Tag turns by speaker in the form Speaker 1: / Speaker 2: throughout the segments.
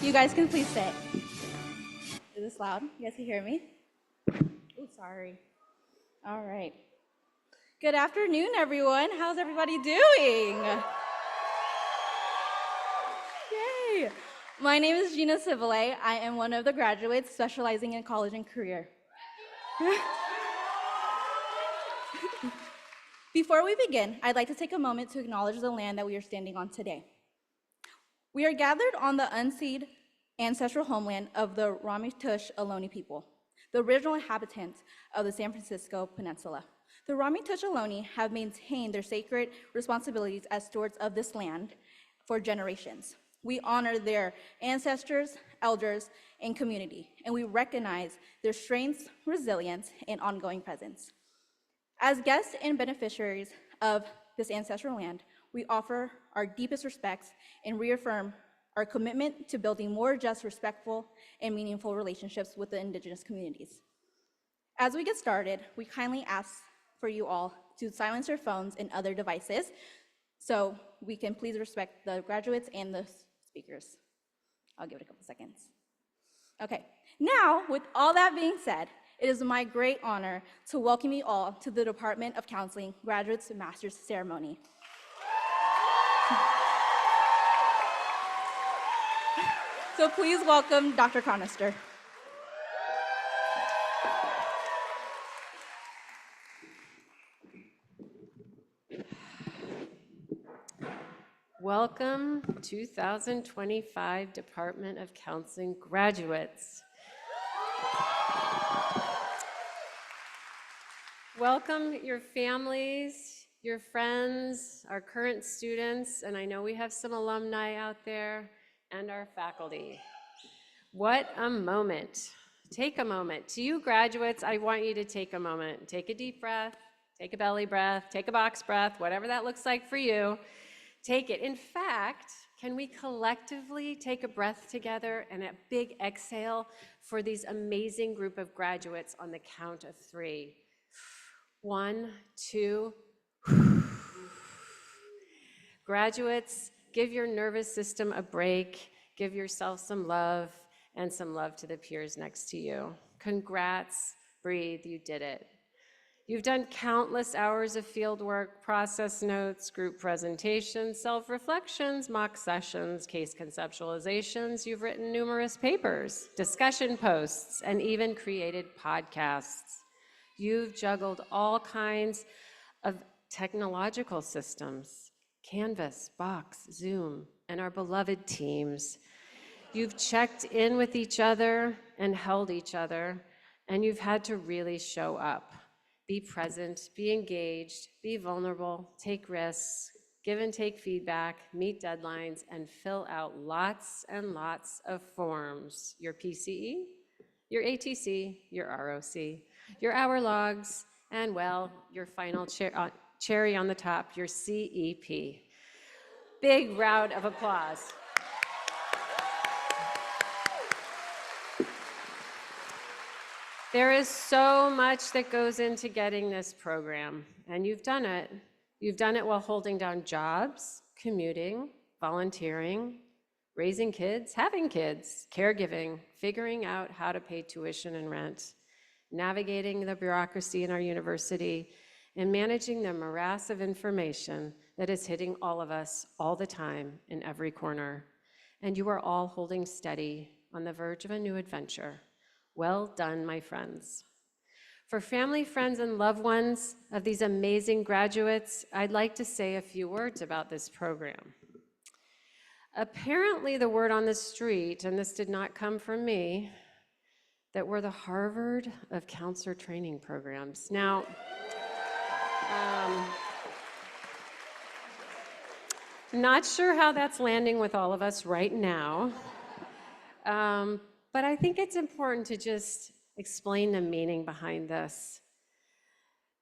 Speaker 1: You guys can please sit. Is this loud? You guys can hear me? Oh, sorry. All right. Good afternoon, everyone. How's everybody doing? Yay. My name is Gina Civile. I am one of the graduates specializing in college and career. Before we begin, I'd like to take a moment to acknowledge the land that we are standing on today. We are gathered on the unceded ancestral homeland of the Ramaytush Ohlone people, the original inhabitants of the San Francisco Peninsula. The Ramaytush Ohlone have maintained their sacred responsibilities as stewards of this land for generations. We honor their ancestors, elders, and community, and we recognize their strengths, resilience, and ongoing presence. As guests and beneficiaries of this ancestral land, we offer our deepest respects and reaffirm our commitment to building more just, respectful, and meaningful relationships with the Indigenous communities. As we get started, we kindly ask for you all to silence your phones and other devices so we can please respect the graduates and the speakers. I'll give it a couple seconds. Okay, now with all that being said, it is my great honor to welcome you all to the Department of Counseling Graduates Master's Ceremony. So please welcome Dr. Chronister.
Speaker 2: Welcome, 2025 Department of Counseling graduates. Welcome your families, your friends, our current students, and I know we have some alumni out there, and our faculty. What a moment. Take a moment. To you graduates, I want you to take a moment. Take a deep breath, take a belly breath, take a box breath, whatever that looks like for you. Take it. In fact, can we collectively take a breath together and a big exhale for these amazing group of graduates on the count of 3? 1, 2. Graduates, give your nervous system a break, give yourself some love, and some love to the peers next to you. Congrats, breathe, you did it. You've done countless hours of field work, process notes, group presentations, self-reflections, mock sessions, case conceptualizations. You've written numerous papers, discussion posts, and even created podcasts. You've juggled all kinds of technological systems, Canvas, Box, Zoom, and our beloved Teams. You've checked in with each other and held each other, and you've had to really show up. Be present, be engaged, be vulnerable, take risks, give and take feedback, meet deadlines, and fill out lots and lots of forms. Your PCE, your ATC, your ROC, your hour logs, and well, your final cherry on the top, your CEP. Big round of applause. There is so much that goes into getting this program, and you've done it. You've done it while holding down jobs, commuting, volunteering, raising kids, having kids, caregiving, figuring out how to pay tuition and rent, navigating the bureaucracy in our university, and managing the morass of information that is hitting all of us all the time in every corner. And you are all holding steady on the verge of a new adventure. Well done, my friends. For family, friends, and loved ones of these amazing graduates, I'd like to say a few words about this program. Apparently, the word on the street, and this did not come from me, that we're the Harvard of counselor training programs. Now, not sure how that's landing with all of us right now, but I think it's important to just explain the meaning behind this.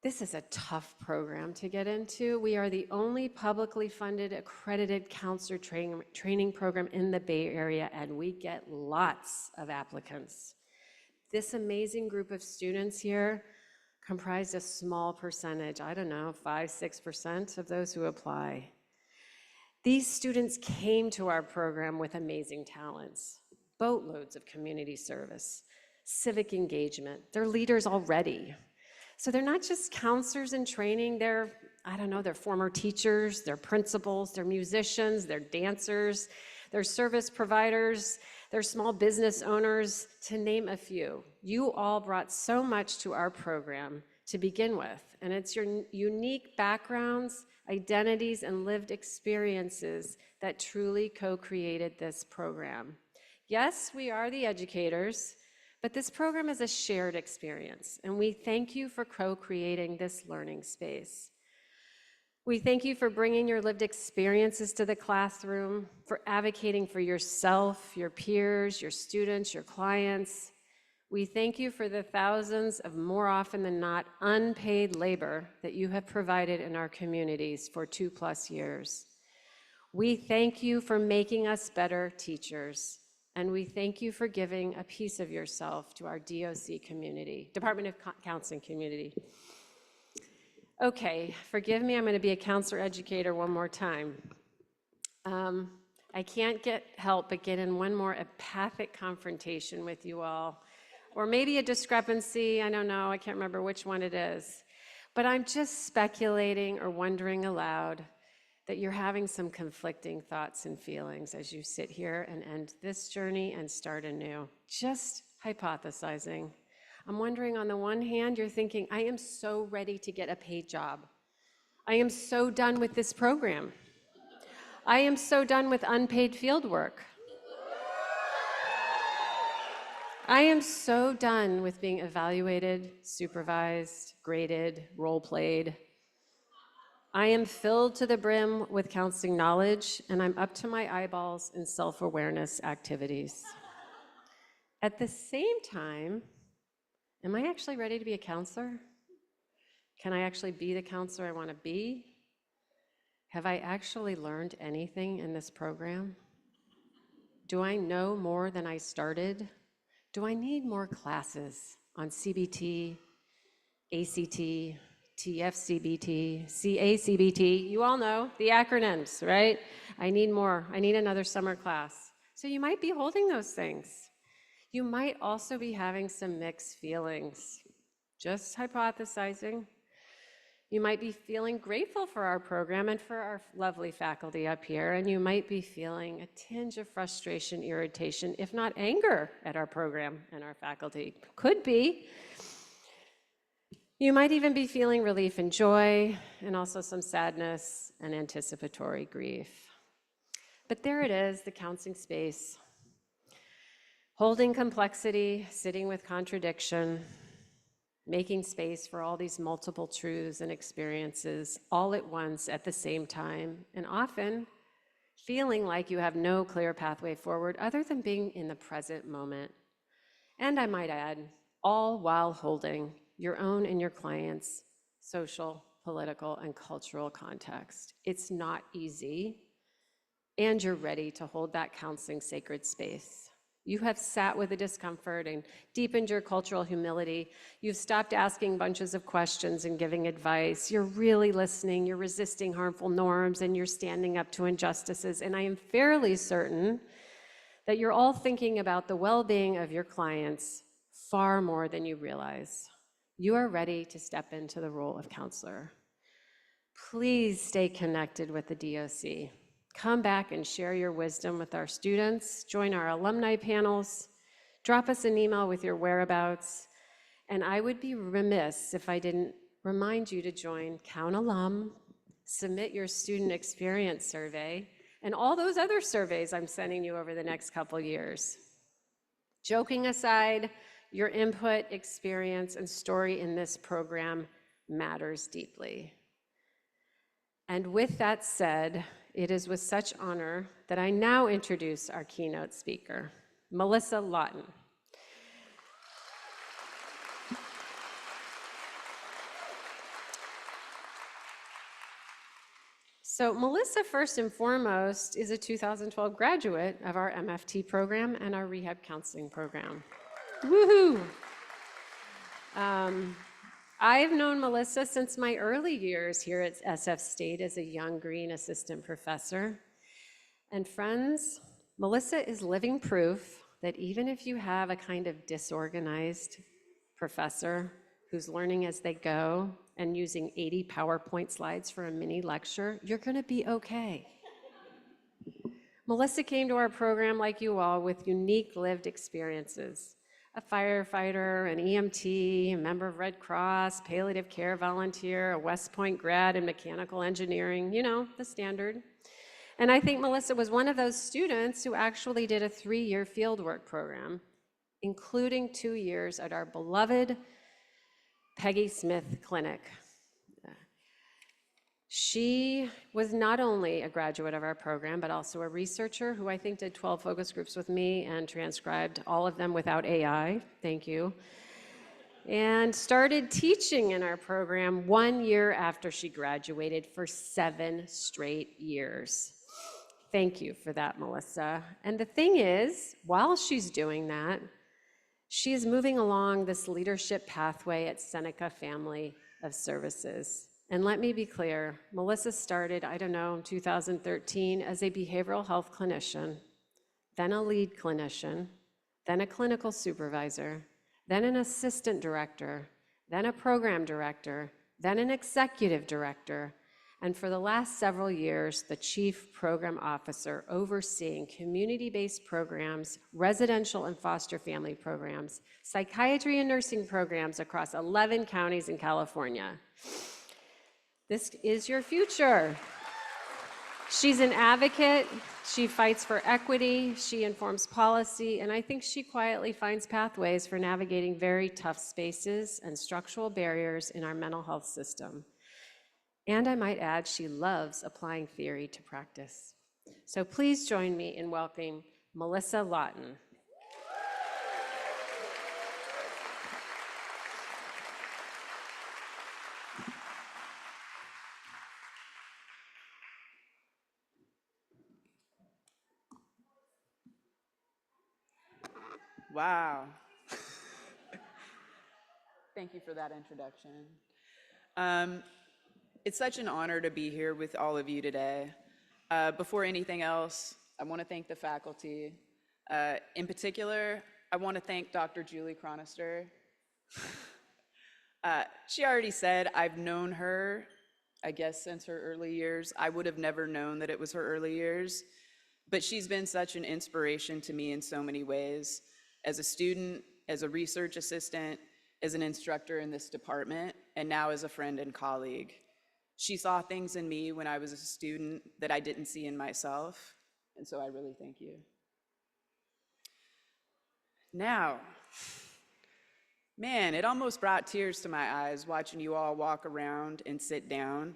Speaker 2: This is a tough program to get into. We are the only publicly funded accredited counselor training program in the Bay Area, and we get lots of applicants. This amazing group of students here comprised a small percentage, I don't know, 5-6% of those who apply. These students came to our program with amazing talents. boatloads of community service, civic engagement. They're leaders already. So they're not just counselors in training, they're former teachers, they're principals, they're musicians, they're dancers, they're service providers, they're small business owners, to name a few. You all brought so much to our program to begin with, and it's your unique backgrounds, identities, and lived experiences that truly co-created this program. Yes, we are the educators, but this program is a shared experience, and we thank you for co-creating this learning space. We thank you for bringing your lived experiences to the classroom, for advocating for yourself, your peers, your students, your clients. We thank you for the thousands of, more often than not, unpaid labor that you have provided in our communities for 2+ years. We thank you for making us better teachers, and we thank you for giving a piece of yourself to our DOC community, Department of Counseling community. Okay, forgive me, I'm going to be a counselor educator one more time. I can't help but get in one more empathic confrontation with you all, or maybe a discrepancy, I don't know, I can't remember which one it is. But I'm just speculating or wondering aloud that you're having some conflicting thoughts and feelings as you sit here and end this journey and start anew. Just hypothesizing. I'm wondering, on the one hand, you're thinking, I am so ready to get a paid job. I am so done with this program. I am so done with unpaid field work. I am so done with being evaluated, supervised, graded, role-played. I am filled to the brim with counseling knowledge, and I'm up to my eyeballs in self-awareness activities. At the same time, am I actually ready to be a counselor? Can I actually be the counselor I want to be? Have I actually learned anything in this program? Do I know more than I started? Do I need more classes on CBT, ACT, TFCBT, CACBT? You all know the acronyms, right? I need more. I need another summer class. So you might be holding those things. You might also be having some mixed feelings. Just hypothesizing. You might be feeling grateful for our program and for our lovely faculty up here, and you might be feeling a tinge of frustration, irritation, if not anger at our program and our faculty. Could be. You might even be feeling relief and joy, and also some sadness and anticipatory grief. But there it is, the counseling space. Holding complexity, sitting with contradiction, making space for all these multiple truths and experiences all at once at the same time, and often feeling like you have no clear pathway forward other than being in the present moment. And I might add, all while holding your own and your clients' social, political, and cultural context. It's not easy, and you're ready to hold that counseling sacred space. You have sat with the discomfort and deepened your cultural humility. You've stopped asking bunches of questions and giving advice. You're really listening. You're resisting harmful norms, and you're standing up to injustices. And I am fairly certain that you're all thinking about the well-being of your clients far more than you realize. You are ready to step into the role of counselor. Please stay connected with the DOC. Come back and share your wisdom with our students, join our alumni panels, drop us an email with your whereabouts, and I would be remiss if I didn't remind you to join Count Alum, submit your student experience survey, and all those other surveys I'm sending you over the next couple years. Joking aside, your input, experience, and story in this program matters deeply. And with that said, it is with such honor that I now introduce our keynote speaker, Melissa Lawton. So Melissa, first and foremost, is a 2012 graduate of our MFT program and our rehab counseling program. Woohoo! I've known Melissa since my early years here at SF State as a young green assistant professor. And friends, Melissa is living proof that even if you have a kind of disorganized professor who's learning as they go and using 80 PowerPoint slides for a mini lecture, you're going to be okay. Melissa came to our program like you all with unique lived experiences. A firefighter, an EMT, a member of Red Cross, palliative care volunteer, a West Point grad in mechanical engineering, you know, the standard. And I think Melissa was one of those students who actually did a 3-year fieldwork program, including 2 years at our beloved Peggy Smith Clinic. She was not only a graduate of our program, but also a researcher who I think did 12 focus groups with me and transcribed all of them without AI, thank you, and started teaching in our program 1 year after she graduated for 7 straight years. Thank you for that, Melissa. And the thing is, while she's doing that, she is moving along this leadership pathway at Seneca Family of Services. And let me be clear, Melissa started, 2013 as a behavioral health clinician, then a lead clinician, then a clinical supervisor, then an assistant director, then a program director, then an executive director, and for the last several years, the chief program officer overseeing community-based programs, residential and foster family programs, psychiatry and nursing programs across 11 counties in California. This is your future. She's an advocate, she fights for equity, she informs policy, and I think she quietly finds pathways for navigating very tough spaces and structural barriers in our mental health system. And I might add, she loves applying theory to practice. So please join me in welcoming Melissa Lawton.
Speaker 3: Wow. Thank you for that introduction. It's such an honor to be here with all of you today. Before anything else, I want to thank the faculty. In particular, I want to thank Dr. Julie Chronister. She already said I've known her, I guess, since her early years. I would have never known that it was her early years, but she's been such an inspiration to me in so many ways. As a student, as a research assistant, as an instructor in this department, and now as a friend and colleague. She saw things in me when I was a student that I didn't see in myself, and so I really thank you. Now, man, it almost brought tears to my eyes watching you all walk around and sit down.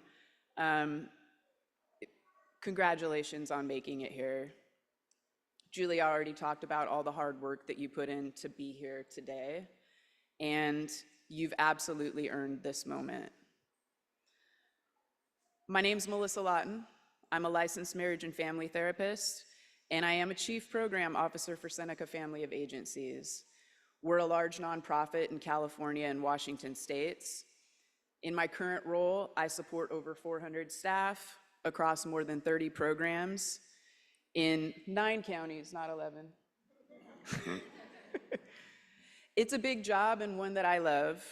Speaker 3: Congratulations on making it here. Julie already talked about all the hard work that you put in to be here today, and you've absolutely earned this moment. My name's Melissa Lawton. I'm a licensed marriage and family therapist, and I am a chief program officer for Seneca Family of Agencies. We're a large nonprofit in California and Washington states. In my current role, I support over 400 staff across more than 30 programs in 9 counties, not 11. It's a big job and one that I love,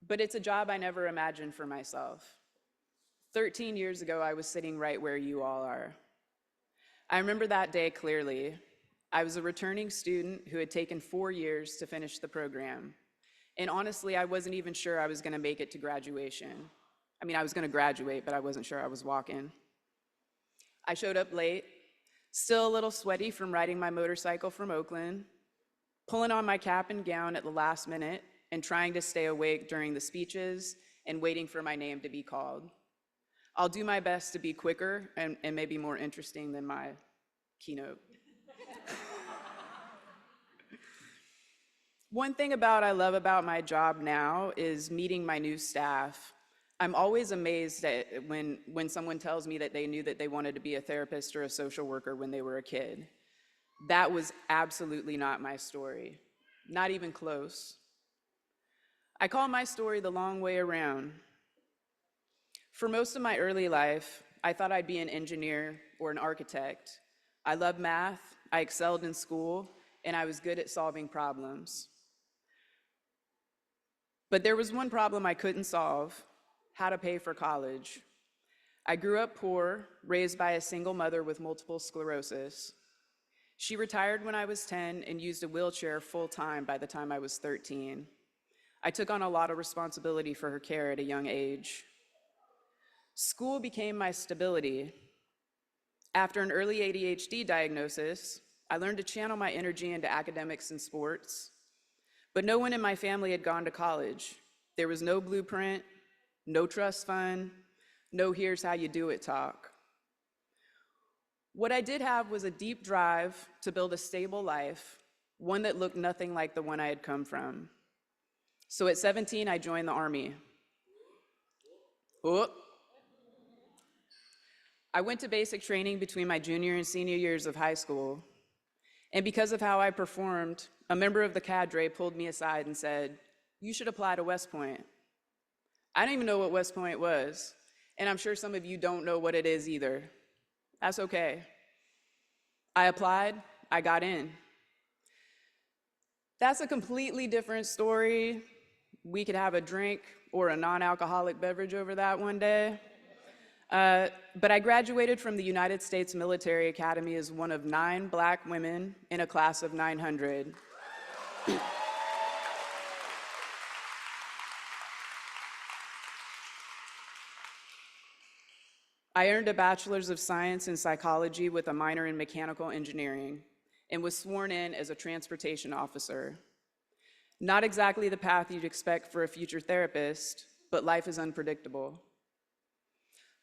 Speaker 3: but it's a job I never imagined for myself. 13 years ago, I was sitting right where you all are. I remember that day clearly. I was a returning student who had taken 4 years to finish the program. And honestly, I wasn't even sure I was gonna make it to graduation. I mean, I was gonna graduate, but I wasn't sure I was walking. I showed up late, still a little sweaty from riding my motorcycle from Oakland, pulling on my cap and gown at the last minute and trying to stay awake during the speeches and waiting for my name to be called. I'll do my best to be quicker and maybe more interesting than my keynote. One thing I love about my job now is meeting my new staff. I'm always amazed at when someone tells me that they knew that they wanted to be a therapist or a social worker when they were a kid. That was absolutely not my story, not even close. I call my story the long way around. For most of my early life, I thought I'd be an engineer or an architect. I loved math, I excelled in school, and I was good at solving problems. But there was one problem I couldn't solve: how to pay for college. I grew up poor, raised by a single mother with multiple sclerosis. She retired when I was 10 and used a wheelchair full-time by the time I was 13. I took on a lot of responsibility for her care at a young age. School became my stability. After an early ADHD diagnosis, I learned to channel my energy into academics and sports. But no one in my family had gone to college. There was no blueprint, no trust fund, no here's how you do it talk. What I did have was a deep drive to build a stable life, one that looked nothing like the one I had come from. So at 17, I joined the Army. Oh. I went to basic training between my junior and senior years of high school. And because of how I performed, a member of the cadre pulled me aside and said, "You should apply to West Point." I didn't even know what West Point was, and I'm sure some of you don't know what it is either. That's okay. I applied, I got in. That's a completely different story. We could have a drink or a non-alcoholic beverage over that one day. But I graduated from the United States Military Academy as one of 9 Black women in a class of 900. I earned a Bachelor's of Science in Psychology with a minor in Mechanical Engineering and was sworn in as a transportation officer. Not exactly the path you'd expect for a future therapist, but life is unpredictable.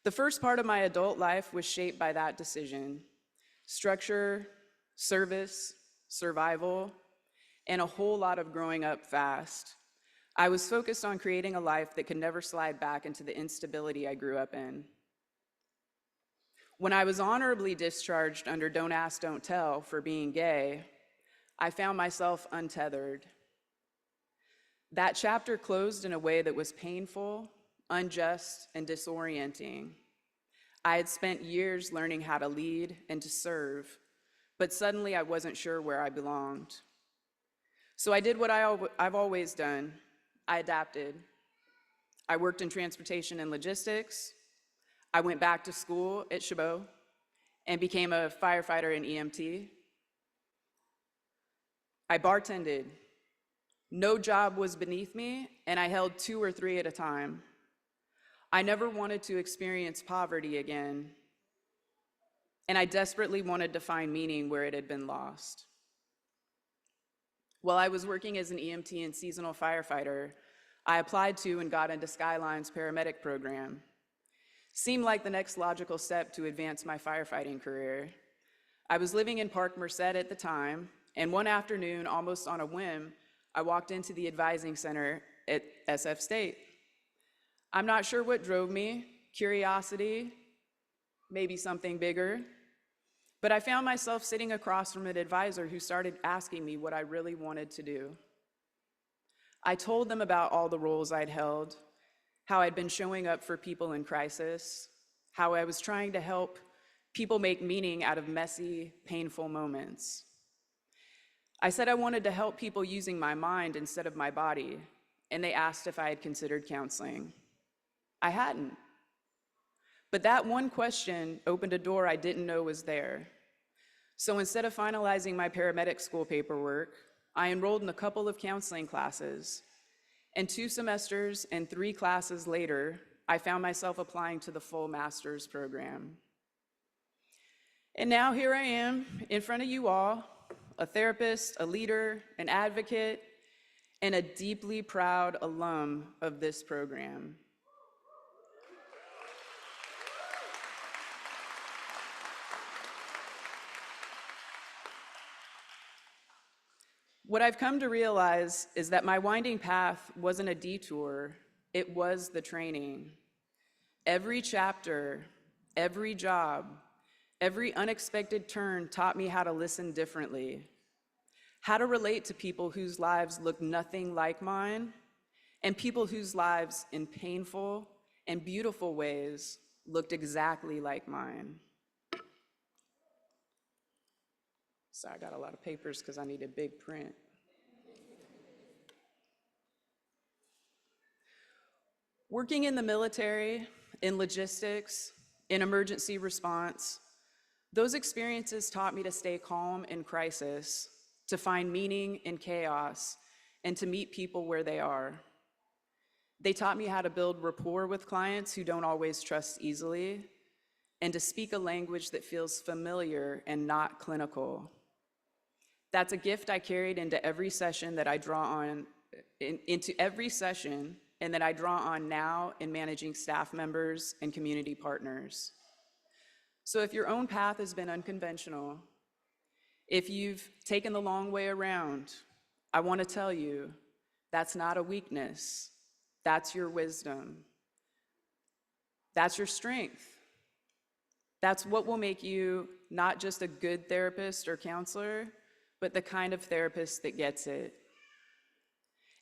Speaker 3: The first part of my adult life was shaped by that decision: structure, service, survival, and a whole lot of growing up fast. I was focused on creating a life that could never slide back into the instability I grew up in. When I was honorably discharged under Don't Ask, Don't Tell for being gay, I found myself untethered. That chapter closed in a way that was painful, unjust, and disorienting. I had spent years learning how to lead and to serve, but suddenly I wasn't sure where I belonged. So I did what I've always done. I adapted. I worked in transportation and logistics. I went back to school at Chabot and became a firefighter in EMT. I bartended. No job was beneath me, and I held 2 or 3 at a time. I never wanted to experience poverty again, and I desperately wanted to find meaning where it had been lost. While I was working as an EMT and seasonal firefighter, I applied to and got into Skyline's paramedic program. Seemed like the next logical step to advance my firefighting career. I was living in Park Merced at the time, and one afternoon, almost on a whim, I walked into the advising center at SF State. I'm not sure what drove me: curiosity, maybe something bigger, but I found myself sitting across from an advisor who started asking me what I really wanted to do. I told them about all the roles I'd held, how I'd been showing up for people in crisis, how I was trying to help people make meaning out of messy, painful moments. I said I wanted to help people using my mind instead of my body, and they asked if I had considered counseling. I hadn't. But that one question opened a door I didn't know was there. So instead of finalizing my paramedic school paperwork, I enrolled in a couple of counseling classes. And 2 semesters and 3 classes later, I found myself applying to the full master's program. And now here I am in front of you all, a therapist, a leader, an advocate, and a deeply proud alum of this program. What I've come to realize is that my winding path wasn't a detour, it was the training. Every chapter, every job, every unexpected turn taught me how to listen differently, how to relate to people whose lives looked nothing like mine, and people whose lives, in painful and beautiful ways, looked exactly like mine. So I got a lot of papers because I needed big print. Working in the military, in logistics, in emergency response, those experiences taught me to stay calm in crisis, to find meaning in chaos, and to meet people where they are. They taught me how to build rapport with clients who don't always trust easily, and to speak a language that feels familiar and not clinical. That's a gift I carried into every session that I draw on, into every session, and that I draw on now in managing staff members and community partners. So if your own path has been unconventional, if you've taken the long way around, I want to tell you, that's not a weakness. That's your wisdom. That's your strength. That's what will make you not just a good therapist or counselor, but the kind of therapist that gets it.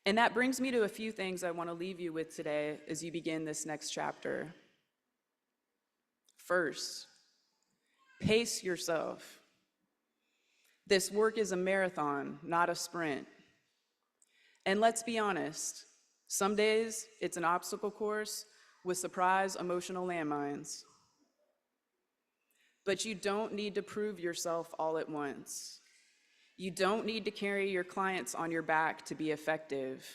Speaker 3: And that brings me to a few things I want to leave you with today as you begin this next chapter. First, pace yourself. This work is a marathon, not a sprint. And let's be honest, some days it's an obstacle course with surprise emotional landmines. But you don't need to prove yourself all at once. You don't need to carry your clients on your back to be effective,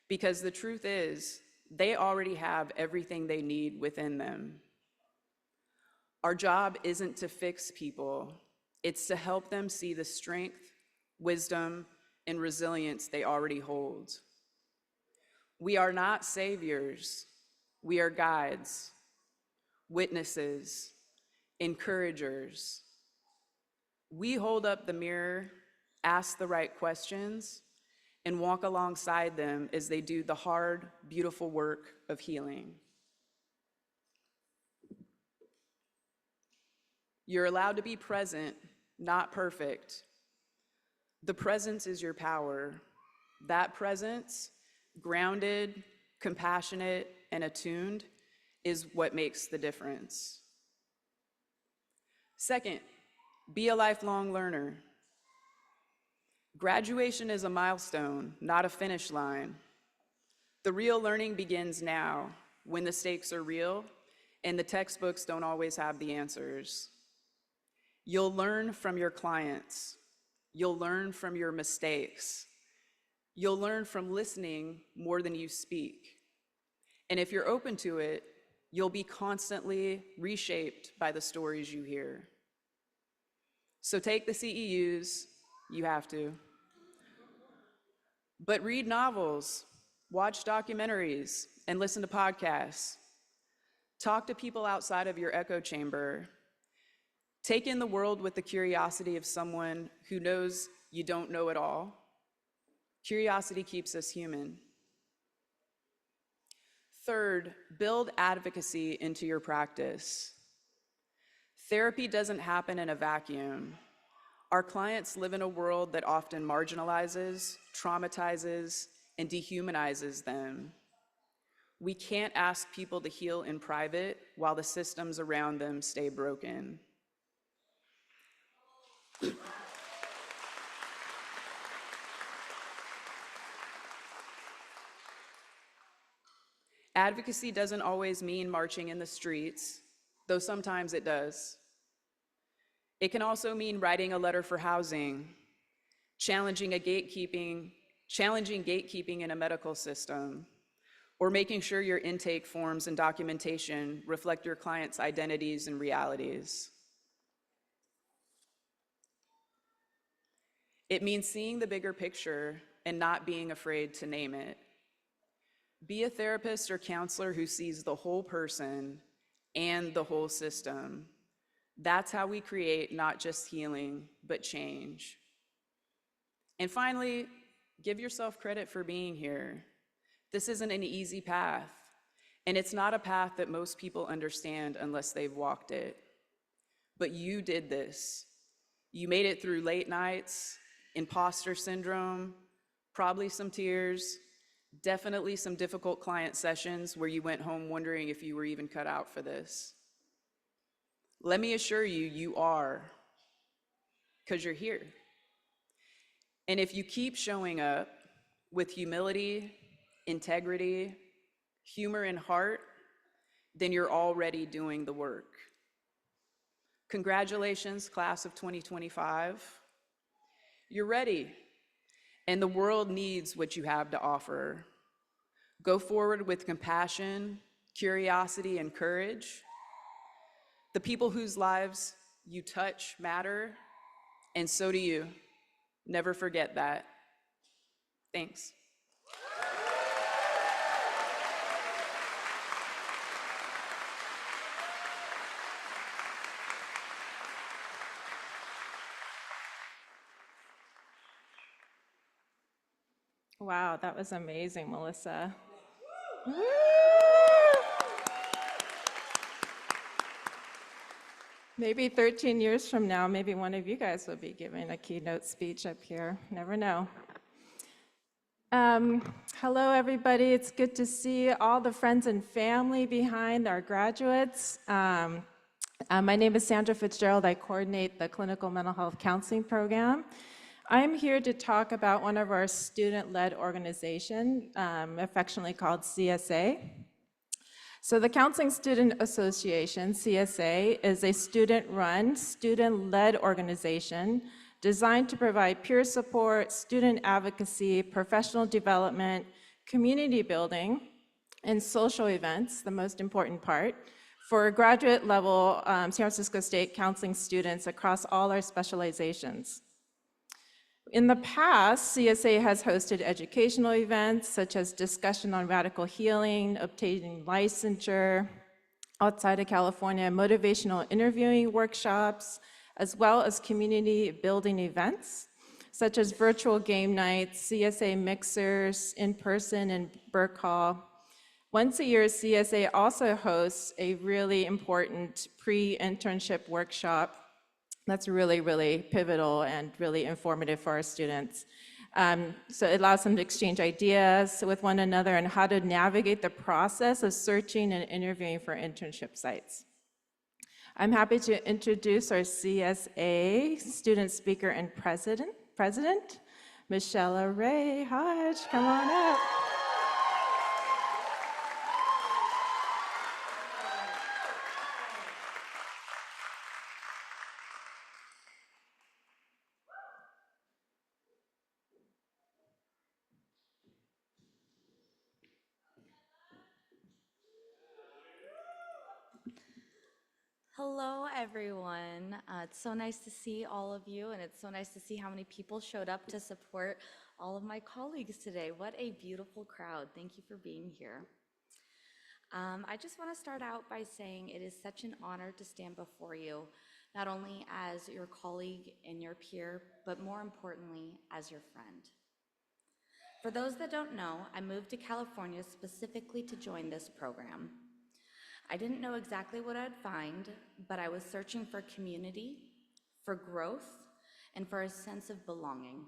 Speaker 3: because the truth is, they already have everything they need within them. Our job isn't to fix people, it's to help them see the strength, wisdom, and resilience they already hold. We are not saviors, we are guides, witnesses, encouragers. We hold up the mirror, ask the right questions, and walk alongside them as they do the hard, beautiful work of healing. You're allowed to be present, not perfect. The presence is your power. That presence, grounded, compassionate, and attuned, is what makes the difference. Second, be a lifelong learner. Graduation is a milestone, not a finish line. The real learning begins now, when the stakes are real and the textbooks don't always have the answers. You'll learn from your clients. You'll learn from your mistakes. You'll learn from listening more than you speak. And if you're open to it, you'll be constantly reshaped by the stories you hear. So take the CEUs, you have to. But read novels, watch documentaries, and listen to podcasts. Talk to people outside of your echo chamber. Take in the world with the curiosity of someone who knows you don't know it all. Curiosity keeps us human. Third, build advocacy into your practice. Therapy doesn't happen in a vacuum. Our clients live in a world that often marginalizes, traumatizes, and dehumanizes them. We can't ask people to heal in private while the systems around them stay broken. Advocacy doesn't always mean marching in the streets, though sometimes it does. It can also mean writing a letter for housing, challenging gatekeeping in a medical system, or making sure your intake forms and documentation reflect your clients' identities and realities. It means seeing the bigger picture and not being afraid to name it. Be a therapist or counselor who sees the whole person and the whole system. That's how we create not just healing, but change. And finally, give yourself credit for being here. This isn't an easy path, and it's not a path that most people understand unless they've walked it. But you did this. You made it through late nights, imposter syndrome, probably some tears, definitely some difficult client sessions where you went home wondering if you were even cut out for this. Let me assure you, you are, because you're here. And if you keep showing up with humility, integrity, humor, and heart, then you're already doing the work. Congratulations, class of 2025. You're ready, and the world needs what you have to offer. Go forward with compassion, curiosity, and courage. The people whose lives you touch matter, and so do you. Never forget that. Thanks.
Speaker 4: Wow, that was amazing, Melissa. Woo! Maybe 13 years from now, maybe one of you guys will be giving a keynote speech up here. Never know. Hello, everybody. It's good to see all the friends and family behind our graduates. My name is Sandra Fitzgerald. I coordinate the Clinical Mental Health Counseling Program. I'm here to talk about one of our student-led organizations, affectionately called CSA. So the Counseling Student Association, CSA, is a student-run, student-led organization designed to provide peer support, student advocacy, professional development, community building, and social events, the most important part, for graduate-level San Francisco State counseling students across all our specializations. In the past, CSA has hosted educational events such as discussion on radical healing, obtaining licensure outside of California, motivational interviewing workshops, as well as community building events such as virtual game nights, CSA mixers, in person in Burke Hall. Once a year, CSA also hosts a really important pre-internship workshop that's really, really pivotal and really informative for our students. So it allows them to exchange ideas with one another on how to navigate the process of searching and interviewing for internship sites. I'm happy to introduce our CSA student speaker and president, Michelle Ray Hodge. Come on up.
Speaker 5: Hello, everyone. It's so nice to see all of you, and it's so nice to see how many people showed up to support all of my colleagues today. What a beautiful crowd. Thank you for being here. I just want to start out by saying it is such an honor to stand before you, not only as your colleague and your peer, but more importantly, as your friend. For those that don't know, I moved to California specifically to join this program. I didn't know exactly what I'd find, but I was searching for community, for growth, and for a sense of belonging.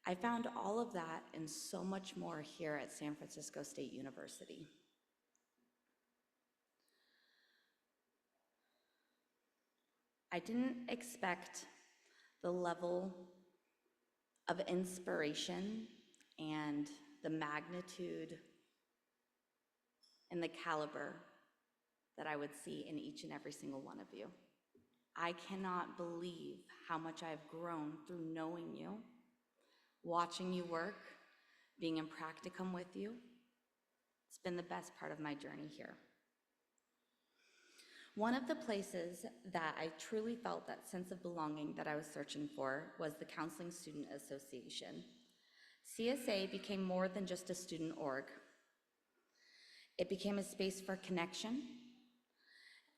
Speaker 5: I found all of that and so much more here at San Francisco State University. I didn't expect the level of inspiration and the magnitude and the caliber that I would see in each and every single one of you. I cannot believe how much I've grown through knowing you, watching you work, being in practicum with you. It's been the best part of my journey here. One of the places that I truly felt that sense of belonging that I was searching for was the Counseling Student Association. CSA became more than just a student org. It became a space for connection,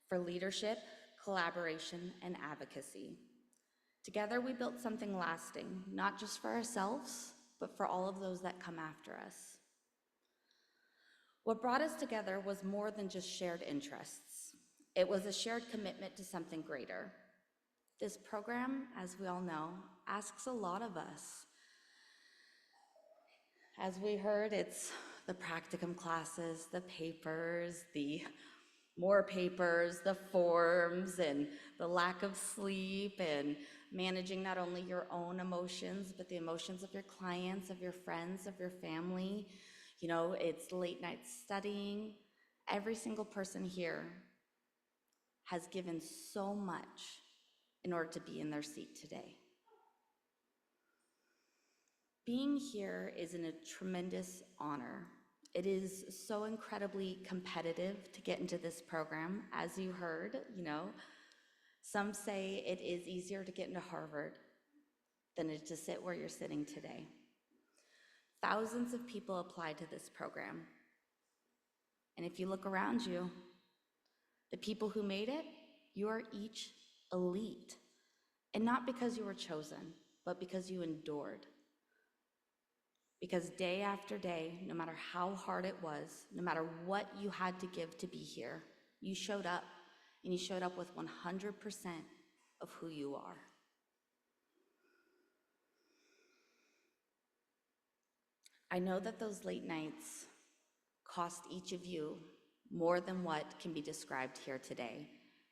Speaker 5: for leadership, collaboration, and advocacy. Together, we built something lasting, not just for ourselves, but for all of those that come after us. What brought us together was more than just shared interests. It was a shared commitment to something greater. This program, as we all know, asks a lot of us. As we heard, it's the practicum classes, the papers, the more papers, the forms, and the lack of sleep, and managing not only your own emotions, but the emotions of your clients, of your friends, of your family. You know, it's late night studying. Every single person here has given so much in order to be in their seat today. Being here is a tremendous honor. It is so incredibly competitive to get into this program. As you heard, you know, some say it is easier to get into Harvard than it is to sit where you're sitting today. Thousands of people apply to this program. And if you look around you, the people who made it, you are each elite. And not because you were chosen, but because you endured. Because day after day, no matter how hard it was, no matter what you had to give to be here, you showed up, and you showed up with 100% of who you are. I know that those late nights cost each of you more than what can be described here today.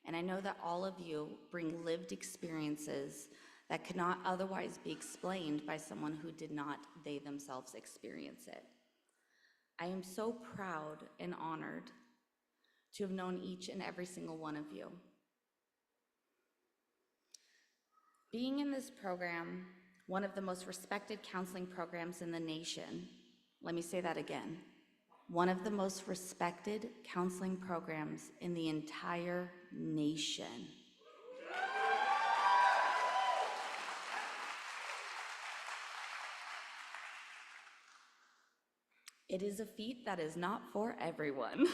Speaker 5: And I know that all of you bring lived experiences that could not otherwise be explained by someone who did not they themselves experience it. I am so proud and honored to have known each and every single one of you. Being in this program, one of the most respected counseling programs in the nation, let me say that again, one of the most respected counseling programs in the entire nation. It is a feat that is not for everyone.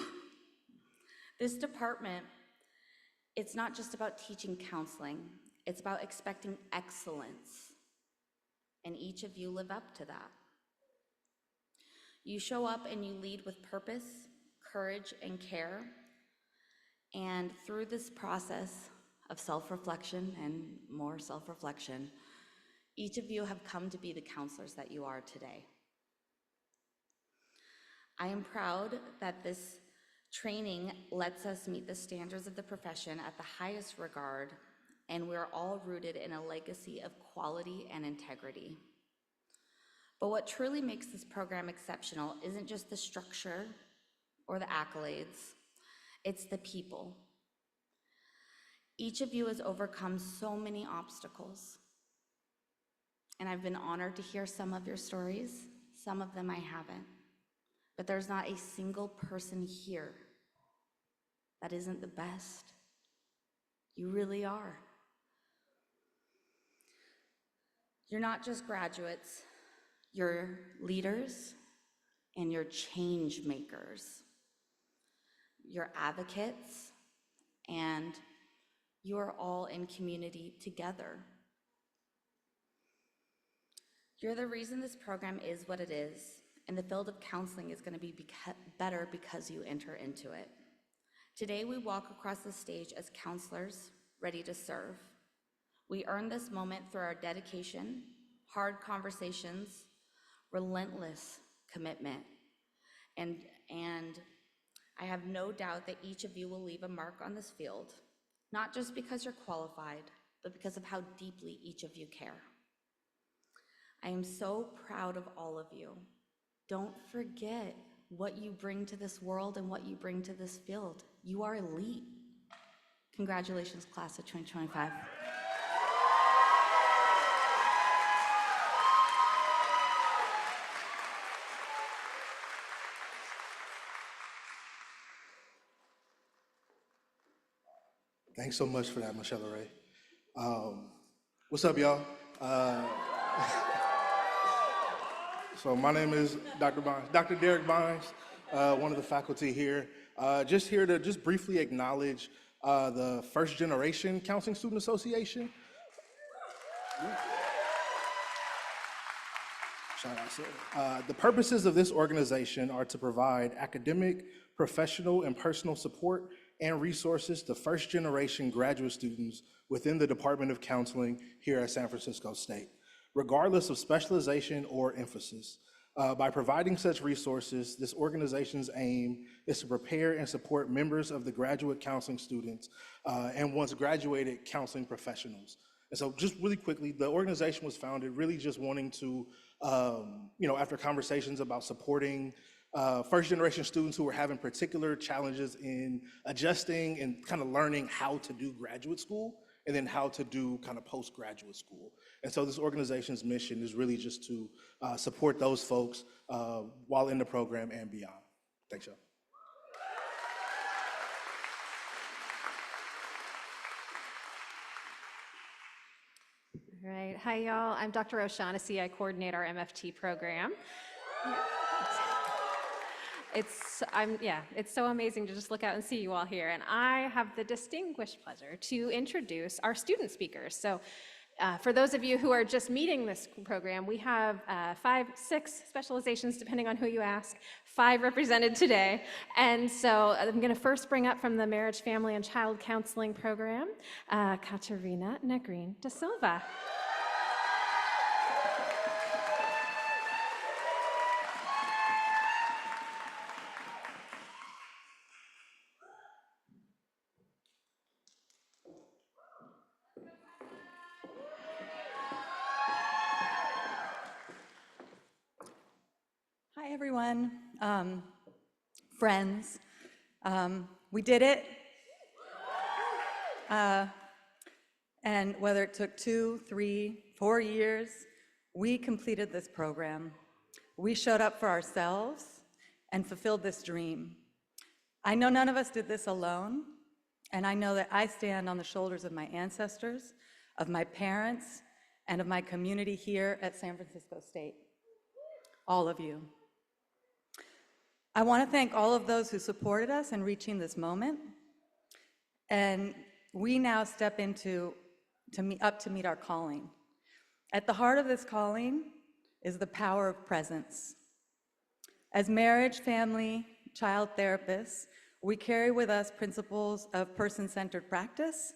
Speaker 5: This department, it's not just about teaching counseling, it's about expecting excellence. And each of you live up to that. You show up and you lead with purpose, courage, and care. And through this process of self-reflection and more self-reflection, each of you have come to be the counselors that you are today. I am proud that this training lets us meet the standards of the profession at the highest regard, and we're all rooted in a legacy of quality and integrity. But what truly makes this program exceptional isn't just the structure or the accolades, it's the people. Each of you has overcome so many obstacles, and I've been honored to hear some of your stories. Some of them I haven't. But there's not a single person here that isn't the best. You really are. You're not just graduates, you're leaders and you're change makers. You're advocates, and you are all in community together. You're the reason this program is what it is, and the field of counseling is going to be better because you enter into it. Today, we walk across the stage as counselors ready to serve. We earn this moment through our dedication, hard conversations, relentless commitment, and I have no doubt that each of you will leave a mark on this field, not just because you're qualified, but because of how deeply each of you care. I am so proud of all of you. Don't forget what you bring to this world and what you bring to this field. You are elite. Congratulations, class of 2025.
Speaker 6: Thanks so much for that, Michelle Ray. What's up, y'all? So my name is Dr. Bynes, Dr. Derek Bynes, one of the faculty here. Just here to just briefly acknowledge the First Generation Counseling Student Association. Shout out, sir. The purposes of this organization are to provide academic, professional, and personal support and resources to first-generation graduate students within the Department of Counseling here at San Francisco State, regardless of specialization or emphasis. By providing such resources, this organization's aim is to prepare and support members of the graduate counseling students and once graduated counseling professionals. And so just really quickly, the organization was founded really just wanting to, after conversations about supporting first generation students who were having particular challenges in adjusting and kind of learning how to do graduate school and then how to do kind of postgraduate school. And so this organization's mission is really just to support those folks while in the program and beyond. Thanks, y'all.
Speaker 7: All right, hi y'all. I'm Dr. O'Shaughnessy. I coordinate our MFT program. It's so amazing to just look out and see you all here. And I have the distinguished pleasure to introduce our student speakers. So for those of you who are just meeting this program, we have 5, 6 specializations, depending on who you ask, 5 represented today. And so I'm going to first bring up from the Marriage, Family, and Child Counseling Program, Catarina Negrin da Silva.
Speaker 8: Hi, everyone. Friends, we did it. And whether it took 2, 3, 4 years, we completed this program. We showed up for ourselves and fulfilled this dream. I know none of us did this alone, and I know that I stand on the shoulders of my ancestors, of my parents, and of my community here at San Francisco State. All of you. I want to thank all of those who supported us in reaching this moment. And we now step up to meet our calling. At the heart of this calling is the power of presence. As marriage, family, child therapists, we carry with us principles of person-centered practice,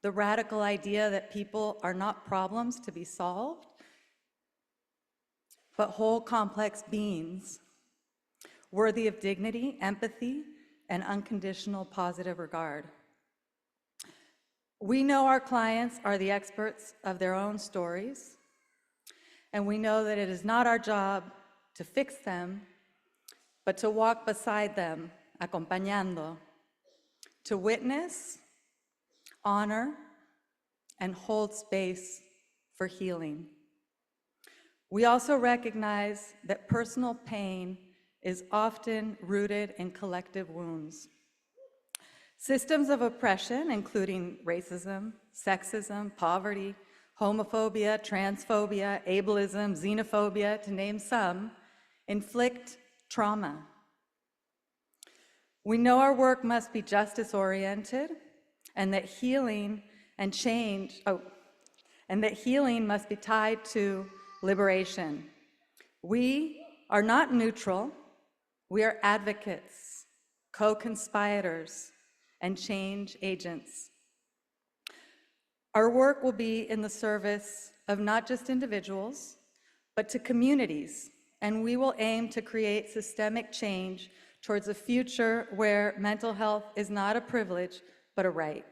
Speaker 8: the radical idea that people are not problems to be solved, but whole complex beings, worthy of dignity, empathy, and unconditional positive regard. We know our clients are the experts of their own stories, and we know that it is not our job to fix them, but to walk beside them, acompañando, to witness, honor, and hold space for healing. We also recognize that personal pain is often rooted in collective wounds. Systems of oppression, including racism, sexism, poverty, homophobia, transphobia, ableism, xenophobia, to name some, inflict trauma. We know our work must be justice-oriented, and that healing and change, and that healing must be tied to liberation. We are not neutral. We are advocates, co-conspirators, and change agents. Our work will be in the service of not just individuals, but to communities, and we will aim to create systemic change towards a future where mental health is not a privilege, but a right.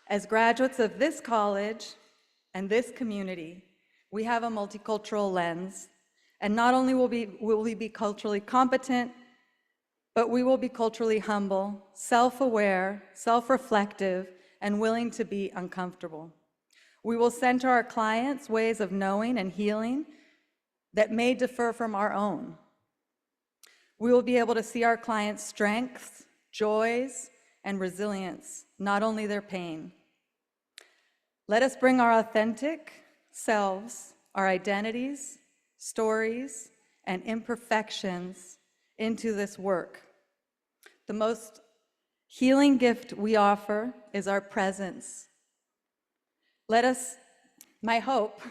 Speaker 8: As graduates of this college and this community, we have a multicultural lens, and not only will we be culturally competent, but we will be culturally humble, self-aware, self-reflective, and willing to be uncomfortable. We will center our clients' ways of knowing and healing that may differ from our own. We will be able to see our clients' strengths, joys, and resilience, not only their pain. Let us bring our authentic selves, our identities, stories, and imperfections into this work. The most healing gift we offer is our presence. My hope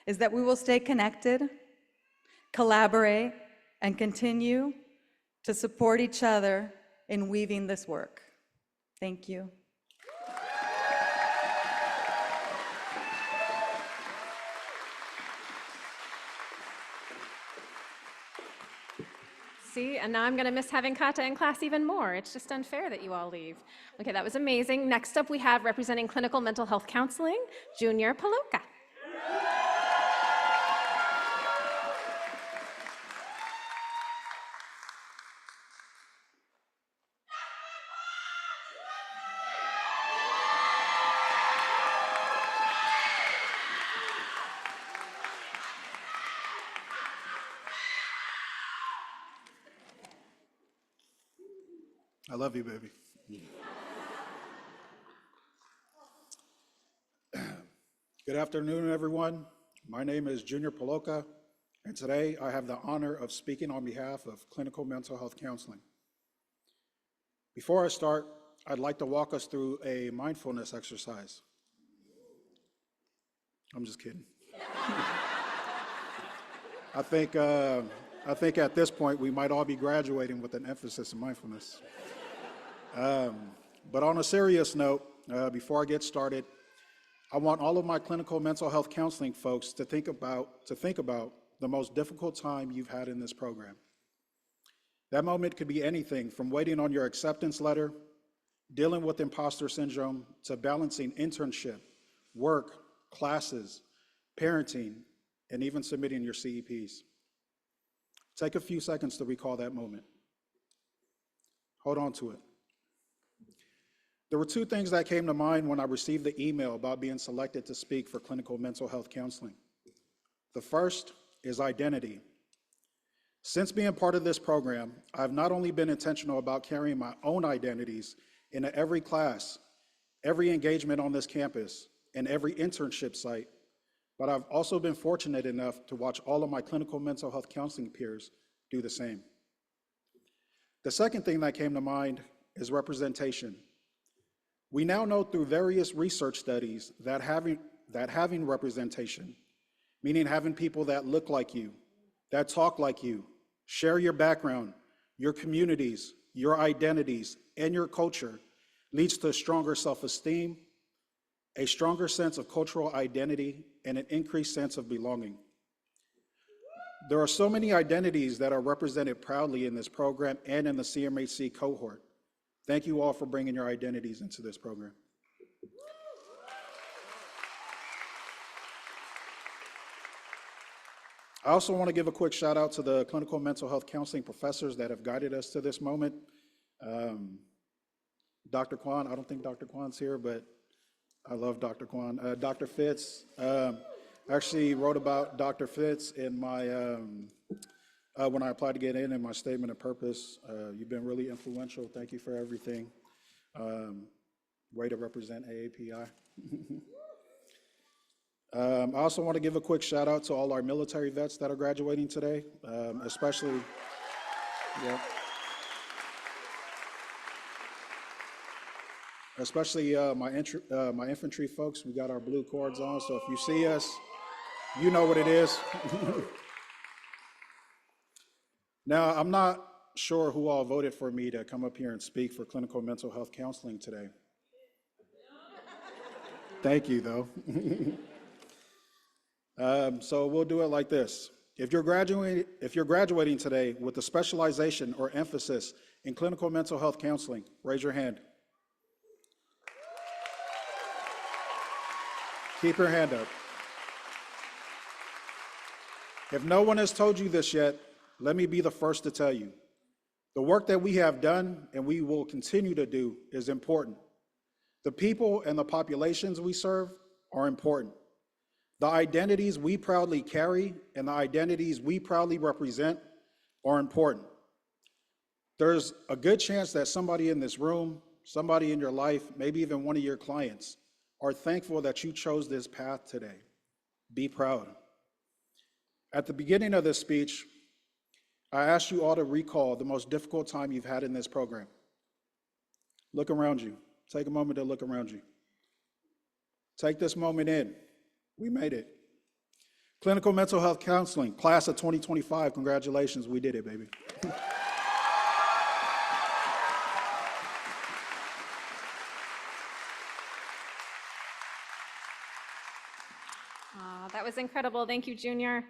Speaker 8: is that we will stay connected, collaborate, and continue to support each other in weaving this work. Thank you.
Speaker 7: See, and now I'm going to miss having Kata in class even more. It's just unfair that you all leave. Okay, that was amazing. Next up, we have representing clinical mental health counseling, Junior Paloka.
Speaker 9: I love you, baby. Good afternoon, everyone. My name is Junior Paloka, and today I have the honor of speaking on behalf of Clinical Mental Health Counseling. Before I start, I'd like to walk us through a mindfulness exercise. I'm just kidding. I think at this point we might all be graduating with an emphasis in mindfulness. But on a serious note, before I get started, I want all of my clinical mental health counseling folks to think about the most difficult time you've had in this program. That moment could be anything from waiting on your acceptance letter, dealing with imposter syndrome, to balancing internship, work, classes, parenting, and even submitting your CEPs. Take a few seconds to recall that moment. Hold on to it. There were two things that came to mind when I received the email about being selected to speak for clinical mental health counseling. The first is identity. Since being part of this program, I've not only been intentional about carrying my own identities into every class, every engagement on this campus, and every internship site, but I've also been fortunate enough to watch all of my clinical mental health counseling peers do the same. The second thing that came to mind is representation. We now know through various research studies that having representation, meaning having people that look like you, that talk like you, share your background, your communities, your identities, and your culture, leads to stronger self-esteem, a stronger sense of cultural identity, and an increased sense of belonging. There are so many identities that are represented proudly in this program and in the CMHC cohort. Thank you all for bringing your identities into this program. I also want to give a quick shout out to the clinical mental health counseling professors that have guided us to this moment. Dr. Kwan, I don't think Dr. Kwan's here, but I love Dr. Kwan. Dr. Fitz, actually wrote about Dr. Fitz in my, when I applied to get in my statement of purpose. You've been really influential. Thank you for everything. Way to represent AAPI. I also want to give a quick shout out to all our military vets that are graduating today, especially, yeah, especially my infantry folks. We got our blue cords on, so if you see us, you know what it is. Now, I'm not sure who all voted for me to come up here and speak for clinical mental health counseling today. Thank you, though. So we'll do it like this. If you're graduating today with a specialization or emphasis in clinical mental health counseling, raise your hand. Keep your hand up. If no one has told you this yet, let me be the first to tell you. The work that we have done and we will continue to do is important. The people and the populations we serve are important. The identities we proudly carry and the identities we proudly represent are important. There's a good chance that somebody in this room, somebody in your life, maybe even one of your clients, are thankful that you chose this path today. Be proud. At the beginning of this speech, I asked you all to recall the most difficult time you've had in this program. Look around you. Take a moment to look around you. Take this moment in. We made it. Clinical mental health counseling, class of 2025, congratulations, we did it, baby.
Speaker 7: That was incredible. Thank you, Junior.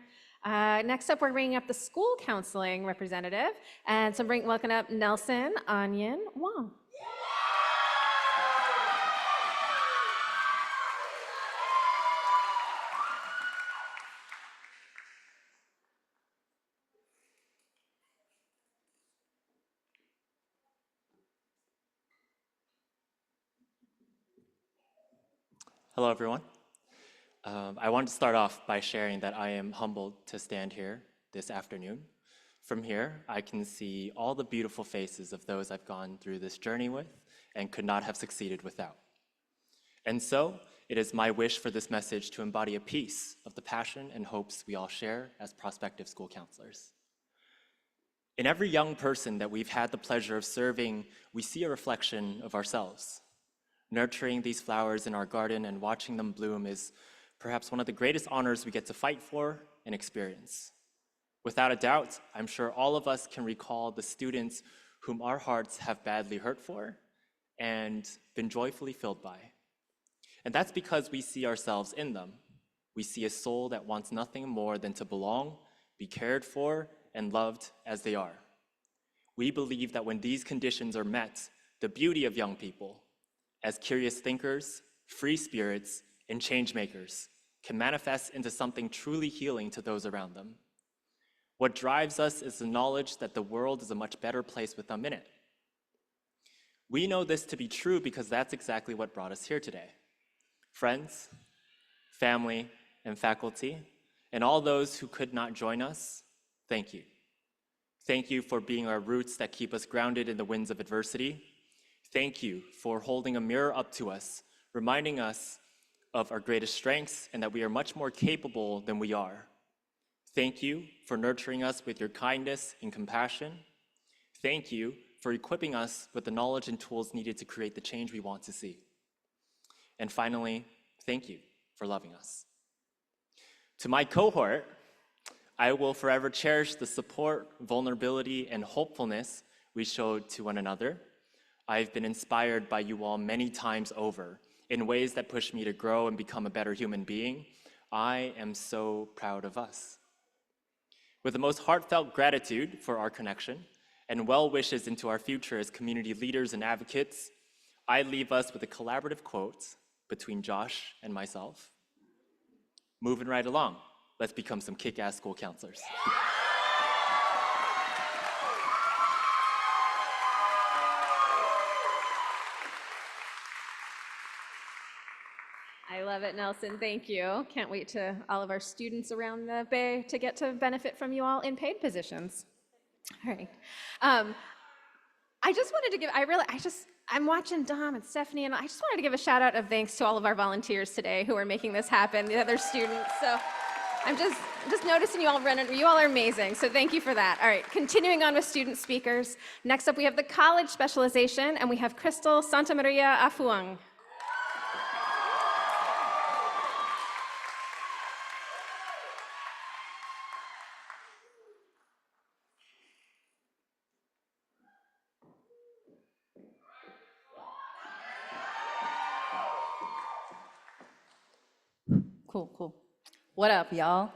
Speaker 7: Next up, we're bringing up the school counseling representative, and so welcome up Nelson Onion Wong.
Speaker 10: Hello, everyone. I want to start off by sharing that I am humbled to stand here this afternoon. From here, I can see all the beautiful faces of those I've gone through this journey with and could not have succeeded without. And so, it is my wish for this message to embody a piece of the passion and hopes we all share as prospective school counselors. In every young person that we've had the pleasure of serving, we see a reflection of ourselves. Nurturing these flowers in our garden and watching them bloom is perhaps one of the greatest honors we get to fight for and experience. Without a doubt, I'm sure all of us can recall the students whom our hearts have badly hurt for and been joyfully filled by. And that's because we see ourselves in them. We see a soul that wants nothing more than to belong, be cared for, and loved as they are. We believe that when these conditions are met, the beauty of young people, as curious thinkers, free spirits, and change makers, can manifest into something truly healing to those around them. What drives us is the knowledge that the world is a much better place with them in it. We know this to be true because that's exactly what brought us here today. Friends, family, and faculty, and all those who could not join us, thank you. Thank you for being our roots that keep us grounded in the winds of adversity. Thank you for holding a mirror up to us, reminding us of our greatest strengths and that we are much more capable than we are. Thank you for nurturing us with your kindness and compassion. Thank you for equipping us with the knowledge and tools needed to create the change we want to see. And finally, thank you for loving us. To my cohort, I will forever cherish the support, vulnerability, and hopefulness we showed to one another. I've been inspired by you all many times over in ways that push me to grow and become a better human being. I am so proud of us. With the most heartfelt gratitude for our connection and well wishes into our future as community leaders and advocates, I leave us with a collaborative quote between Josh and myself. Moving right along, let's become some kick-ass school counselors.
Speaker 7: I love it, Nelson. Thank you. Can't wait to all of our students around the Bay to get to benefit from you all in paid positions. All right. I just wanted to give, I'm watching Dom and Stephanie, and I just wanted to give a shout out of thanks to all of our volunteers today who are making this happen, the other students. So I'm just noticing you all running, you all are amazing. So thank you for that. All right, continuing on with student speakers. Next up, we have the college specialization, and we have Crystal Santamaria Afuang.
Speaker 11: Cool. What up, y'all?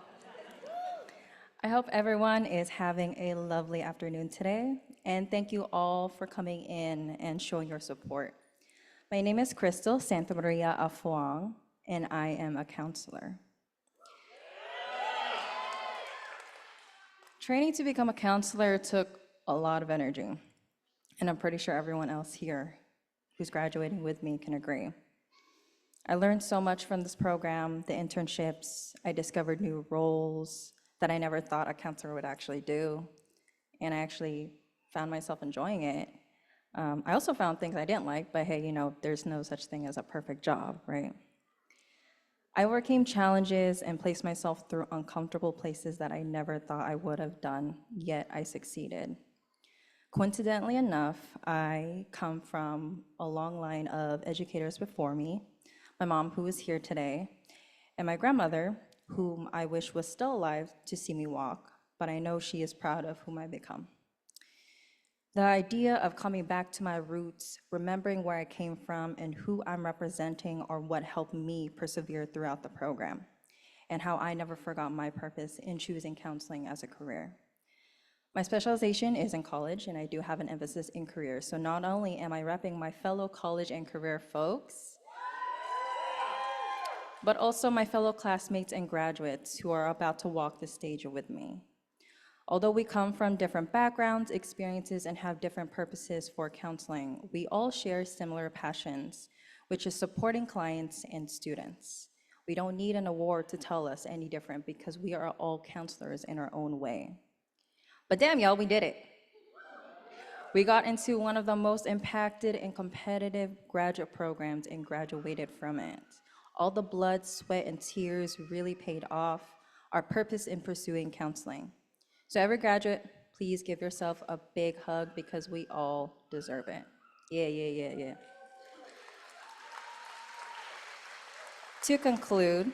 Speaker 11: I hope everyone is having a lovely afternoon today, and thank you all for coming in and showing your support. My name is Crystal Santamaria Afuang, and I am a counselor. Training to become a counselor took a lot of energy, and I'm pretty sure everyone else here who's graduating with me can agree. I learned so much from this program, the internships. I discovered new roles that I never thought a counselor would actually do, and I actually found myself enjoying it. I also found things I didn't like, but hey, there's no such thing as a perfect job, right? I overcame challenges and placed myself through uncomfortable places that I never thought I would have done, yet I succeeded. Coincidentally enough, I come from a long line of educators before me. My mom, who is here today, and my grandmother, whom I wish was still alive to see me walk, but I know she is proud of whom I become. The idea of coming back to my roots, remembering where I came from and who I'm representing are what helped me persevere throughout the program. and how I never forgot my purpose in choosing counseling as a career. My specialization is in college, and I do have an emphasis in career. So not only am I repping my fellow college and career folks, but also my fellow classmates and graduates who are about to walk the stage with me. Although we come from different backgrounds, experiences, and have different purposes for counseling, we all share similar passions, which is supporting clients and students. We don't need an award to tell us any different because we are all counselors in our own way. But damn, y'all, we did it. We got into one of the most impacted and competitive graduate programs and graduated from it. All the blood, sweat, and tears really paid off, our purpose in pursuing counseling. So every graduate, please give yourself a big hug because we all deserve it. Yeah. To conclude,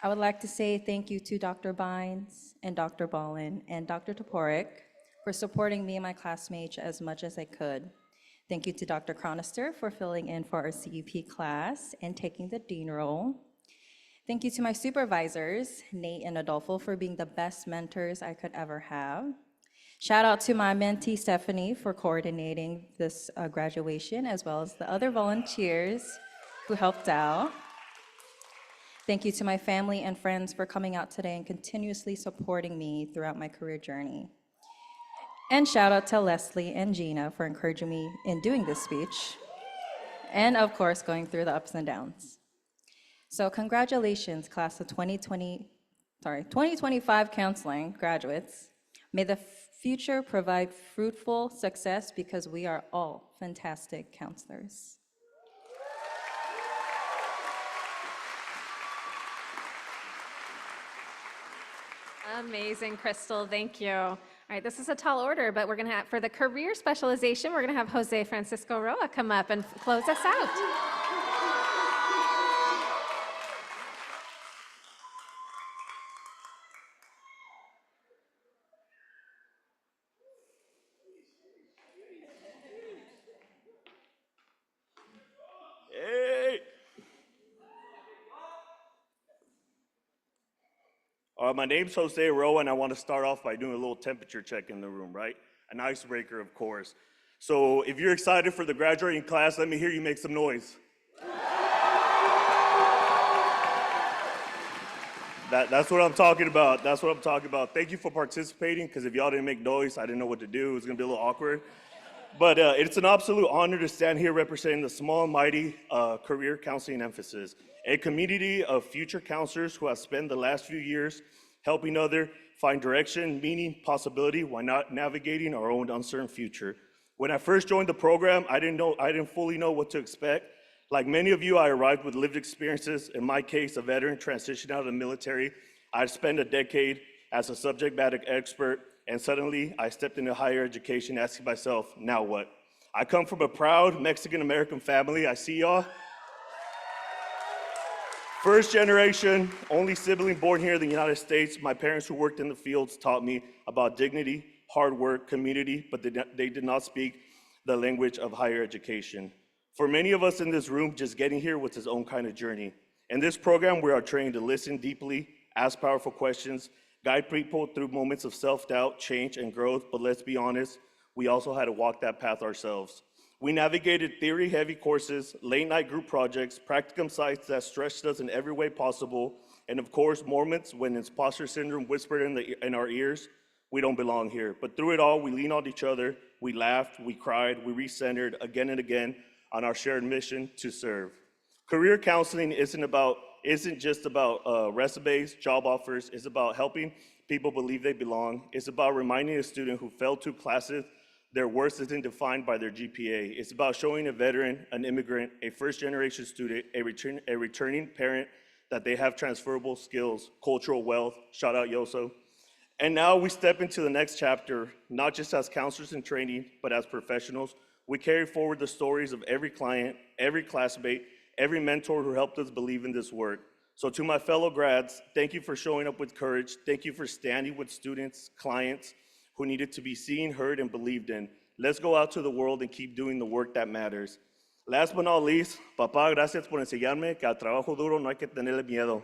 Speaker 11: I would like to say thank you to Dr. Bynes and Dr. Ballin and Dr. Toporek for supporting me and my classmates as much as I could. Thank you to Dr. Chronister for filling in for our CUP class and taking the dean role. Thank you to my supervisors, Nate and Adolfo, for being the best mentors I could ever have. Shout out to my mentee, Stephanie, for coordinating this graduation, as well as the other volunteers who helped out. Thank you to my family and friends for coming out today and continuously supporting me throughout my career journey. And shout out to Leslie and Gina for encouraging me in doing this speech. And of course, going through the ups and downs. So congratulations, class of 2025 counseling graduates. May the future provide fruitful success because we are all fantastic counselors.
Speaker 7: Amazing, Crystal, thank you. All right, this is a tall order, but we're gonna have, for the career specialization, we're gonna have Jose Francisco Roa come up and close us out.
Speaker 12: Hey! My name's Jose Roa, and I want to start off by doing a little temperature check in the room, right? An icebreaker, of course. So if you're excited for the graduating class, let me hear you make some noise. That's what I'm talking about. That's what I'm talking about. Thank you for participating, because if y'all didn't make noise, I didn't know what to do. It was going to be a little awkward. But it's an absolute honor to stand here representing the small and mighty career counseling emphasis, a community of future counselors who have spent the last few years helping others find direction, meaning, possibility while not navigating our own uncertain future. When I first joined the program, I didn't fully know what to expect. Like many of you, I arrived with lived experiences. In my case, a veteran transitioned out of the military. I spent a decade as a subject matter expert, and suddenly I stepped into higher education asking myself, now what? I come from a proud Mexican-American family. I see y'all. First generation, only sibling born here in the United States. My parents who worked in the fields taught me about dignity, hard work, community, but they did not speak the language of higher education. For many of us in this room, just getting here was its own kind of journey. In this program, we are trained to listen deeply, ask powerful questions, guide people through moments of self-doubt, change, and growth, but let's be honest, we also had to walk that path ourselves. We navigated theory-heavy courses, late-night group projects, practicum sites that stretched us in every way possible, and of course, moments when imposter syndrome whispered in our ears, we don't belong here. But through it all, we leaned on each other, we laughed, we cried, we recentered again and again on our shared mission to serve. Career counseling isn't just about resumes, job offers. It's about helping people believe they belong. It's about reminding a student who failed 2 classes their worth isn't defined by their GPA. It's about showing a veteran, an immigrant, a first-generation student, a returning parent that they have transferable skills, cultural wealth. Shout out Yoso. And now we step into the next chapter, not just as counselors in training, but as professionals. We carry forward the stories of every client, every classmate, every mentor who helped us believe in this work. So to my fellow grads, thank you for showing up with courage. Thank you for standing with students, clients who needed to be seen, heard, and believed in. Let's go out to the world and keep doing the work that matters. Last but not least, papá, gracias por enseñarme que al trabajo duro no hay que tenerle miedo.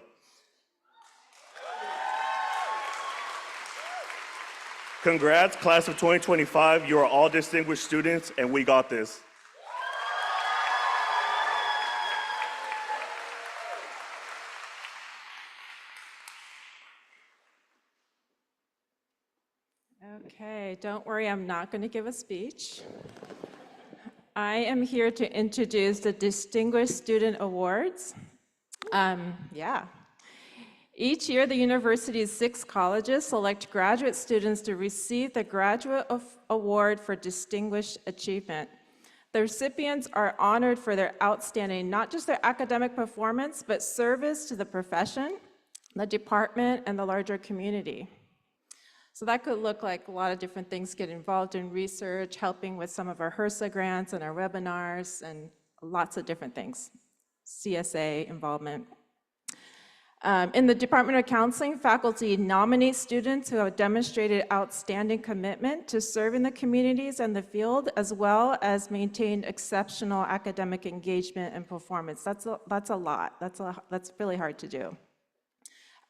Speaker 12: Congrats, class of 2025. You are all distinguished students, and we got this.
Speaker 4: Okay, don't worry, I'm not going to give a speech. I am here to introduce the Distinguished Student Awards. Yeah. Each year, the university's 6 colleges select graduate students to receive the Graduate Award for Distinguished Achievement. The recipients are honored for their outstanding, not just their academic performance, but service to the profession, the department, and the larger community. So that could look like a lot of different things: get involved in research, helping with some of our HRSA grants and our webinars, and lots of different things, CSA involvement. In the Department of Counseling, faculty nominate students who have demonstrated outstanding commitment to serving the communities and the field, as well as maintain exceptional academic engagement and performance. That's a lot. That's really hard to do.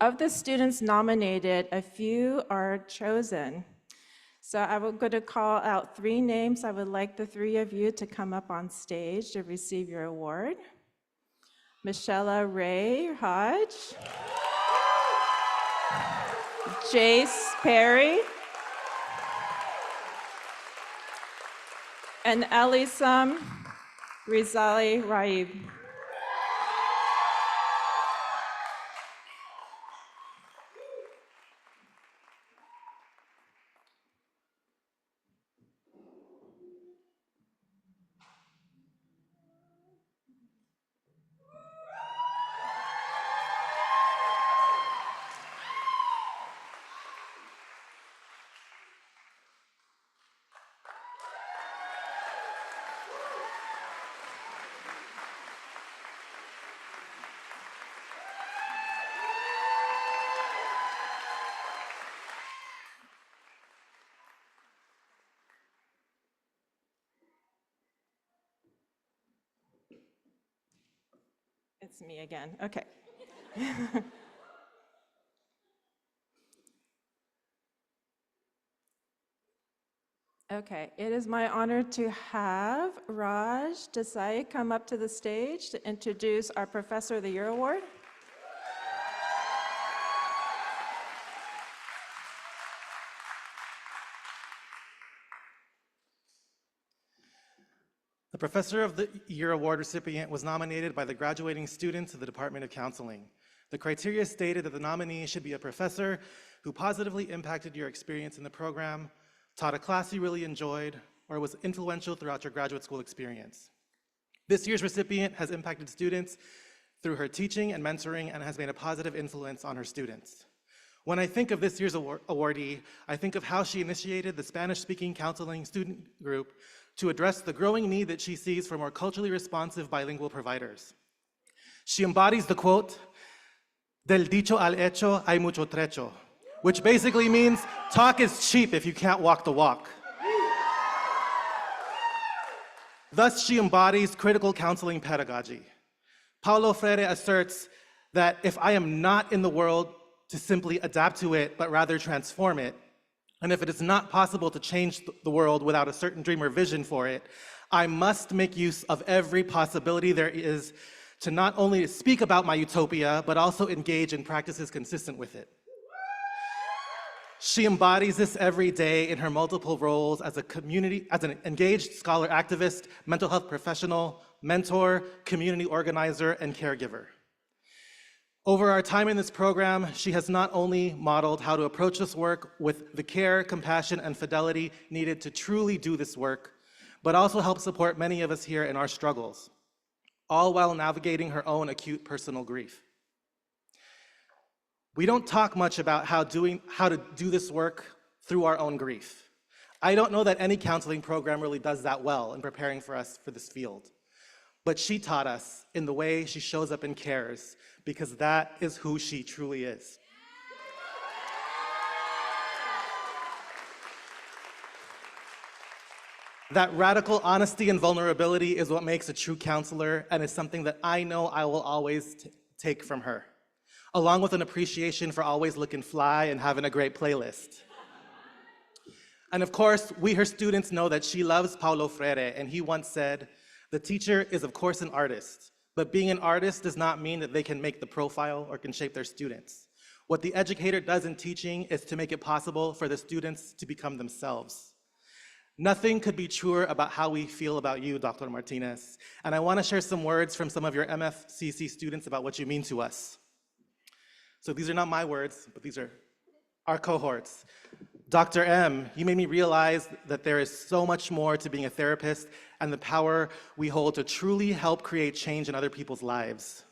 Speaker 4: Of the students nominated, a few are chosen. So I'm going to call out 3 names. I would like the 3 of you to come up on stage to receive your award. Michelle Ray Hodge, Jace Perry, and Elisam Rizali Raib. It's me again. Okay. Okay, it is my honor to have Raj Desai come up to the stage to introduce our Professor of the Year Award.
Speaker 13: The Professor of the Year Award recipient was nominated by the graduating students of the Department of Counseling. The criteria stated that the nominee should be a professor who positively impacted your experience in the program, taught a class you really enjoyed, or was influential throughout your graduate school experience. This year's recipient has impacted students through her teaching and mentoring and has made a positive influence on her students. When I think of this year's awardee, I think of how she initiated the Spanish-speaking counseling student group to address the growing need that she sees for more culturally responsive bilingual providers. She embodies the quote, "Del dicho al hecho hay mucho trecho," which basically means talk is cheap if you can't walk the walk. Thus, she embodies critical counseling pedagogy. Paulo Freire asserts that if I am not in the world to simply adapt to it, but rather transform it, and if it is not possible to change the world without a certain dream or vision for it, I must make use of every possibility there is to not only speak about my utopia, but also engage in practices consistent with it. She embodies this every day in her multiple roles as an engaged scholar activist, mental health professional, mentor, community organizer, and caregiver. Over our time in this program, she has not only modeled how to approach this work with the care, compassion, and fidelity needed to truly do this work, but also helped support many of us here in our struggles, all while navigating her own acute personal grief. We don't talk much about how to do this work through our own grief. I don't know that any counseling program really does that well in preparing for us for this field. But she taught us in the way she shows up and cares, because that is who she truly is. That radical honesty and vulnerability is what makes a true counselor, and is something that I know I will always take from her, along with an appreciation for always looking fly and having a great playlist. And of course, we, her students, know that she loves Paulo Freire, and he once said, "The teacher is of course an artist, but being an artist does not mean that they can make the profile or can shape their students. What the educator does in teaching is to make it possible for the students to become themselves." Nothing could be truer about how we feel about you, Dr. Martinez, and I want to share some words from some of your MFCC students about what you mean to us. So these are not my words, but these are our cohorts. Dr. M, you made me realize that there is so much more to being a therapist and the power we hold to truly help create change in other people's lives.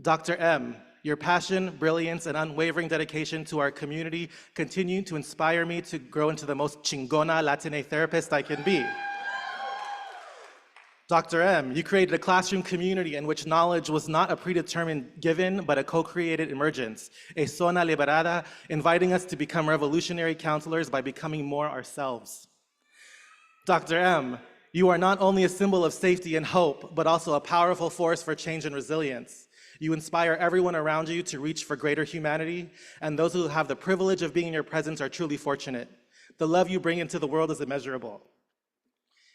Speaker 13: Dr. M, your passion, brilliance, and unwavering dedication to our community continue to inspire me to grow into the most chingona Latina therapist I can be. Dr. M, you created a classroom community in which knowledge was not a predetermined given, but a co-created emergence, a zona liberada, inviting us to become revolutionary counselors by becoming more ourselves. Dr. M, you are not only a symbol of safety and hope, but also a powerful force for change and resilience. You inspire everyone around you to reach for greater humanity, and those who have the privilege of being in your presence are truly fortunate. The love you bring into the world is immeasurable.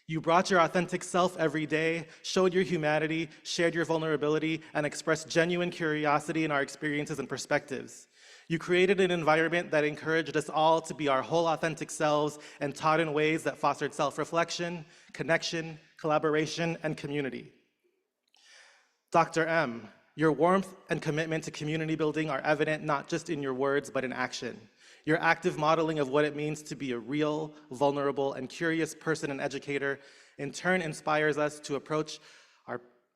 Speaker 13: You brought your authentic self every day, showed your humanity, shared your vulnerability, and expressed genuine curiosity in our experiences and perspectives. You created an environment that encouraged us all to be our whole authentic selves and taught in ways that fostered self-reflection, connection, collaboration, and community. Dr. M, your warmth and commitment to community building are evident not just in your words, but in action. Your active modeling of what it means to be a real, vulnerable, and curious person and educator in turn inspires us to approach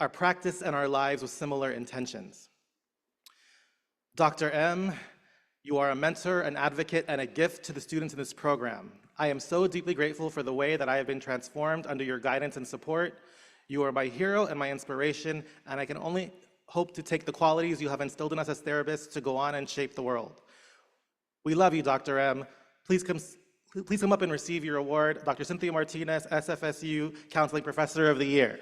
Speaker 13: our practice and our lives with similar intentions. Dr. M, you are a mentor, an advocate, and a gift to the students in this program. I am so deeply grateful for the way that I have been transformed under your guidance and support. You are my hero and my inspiration, and I can only hope to take the qualities you have instilled in us as therapists to go on and shape the world. We love you, Dr. M. Please come up and receive your award, Dr. Cynthia Martinez, SFSU Counseling Professor of the Year.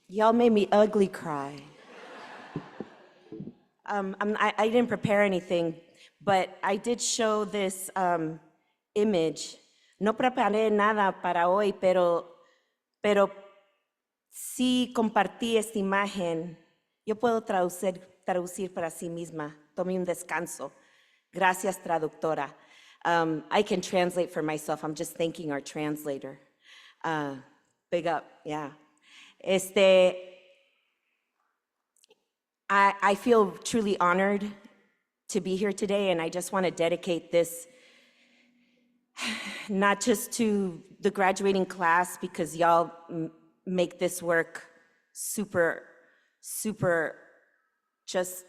Speaker 14: Y'all made me ugly cry. I didn't prepare anything, but I did show this image. No preparé nada para hoy, pero sí compartí esta imagen. Yo puedo traducir para sí misma. Tomé un descanso. Gracias, traductora. I can translate for myself. I'm just thanking our translator. Big up, yeah. I feel truly honored to be here today, and I just want to dedicate this not just to the graduating class, because y'all make this work super, just,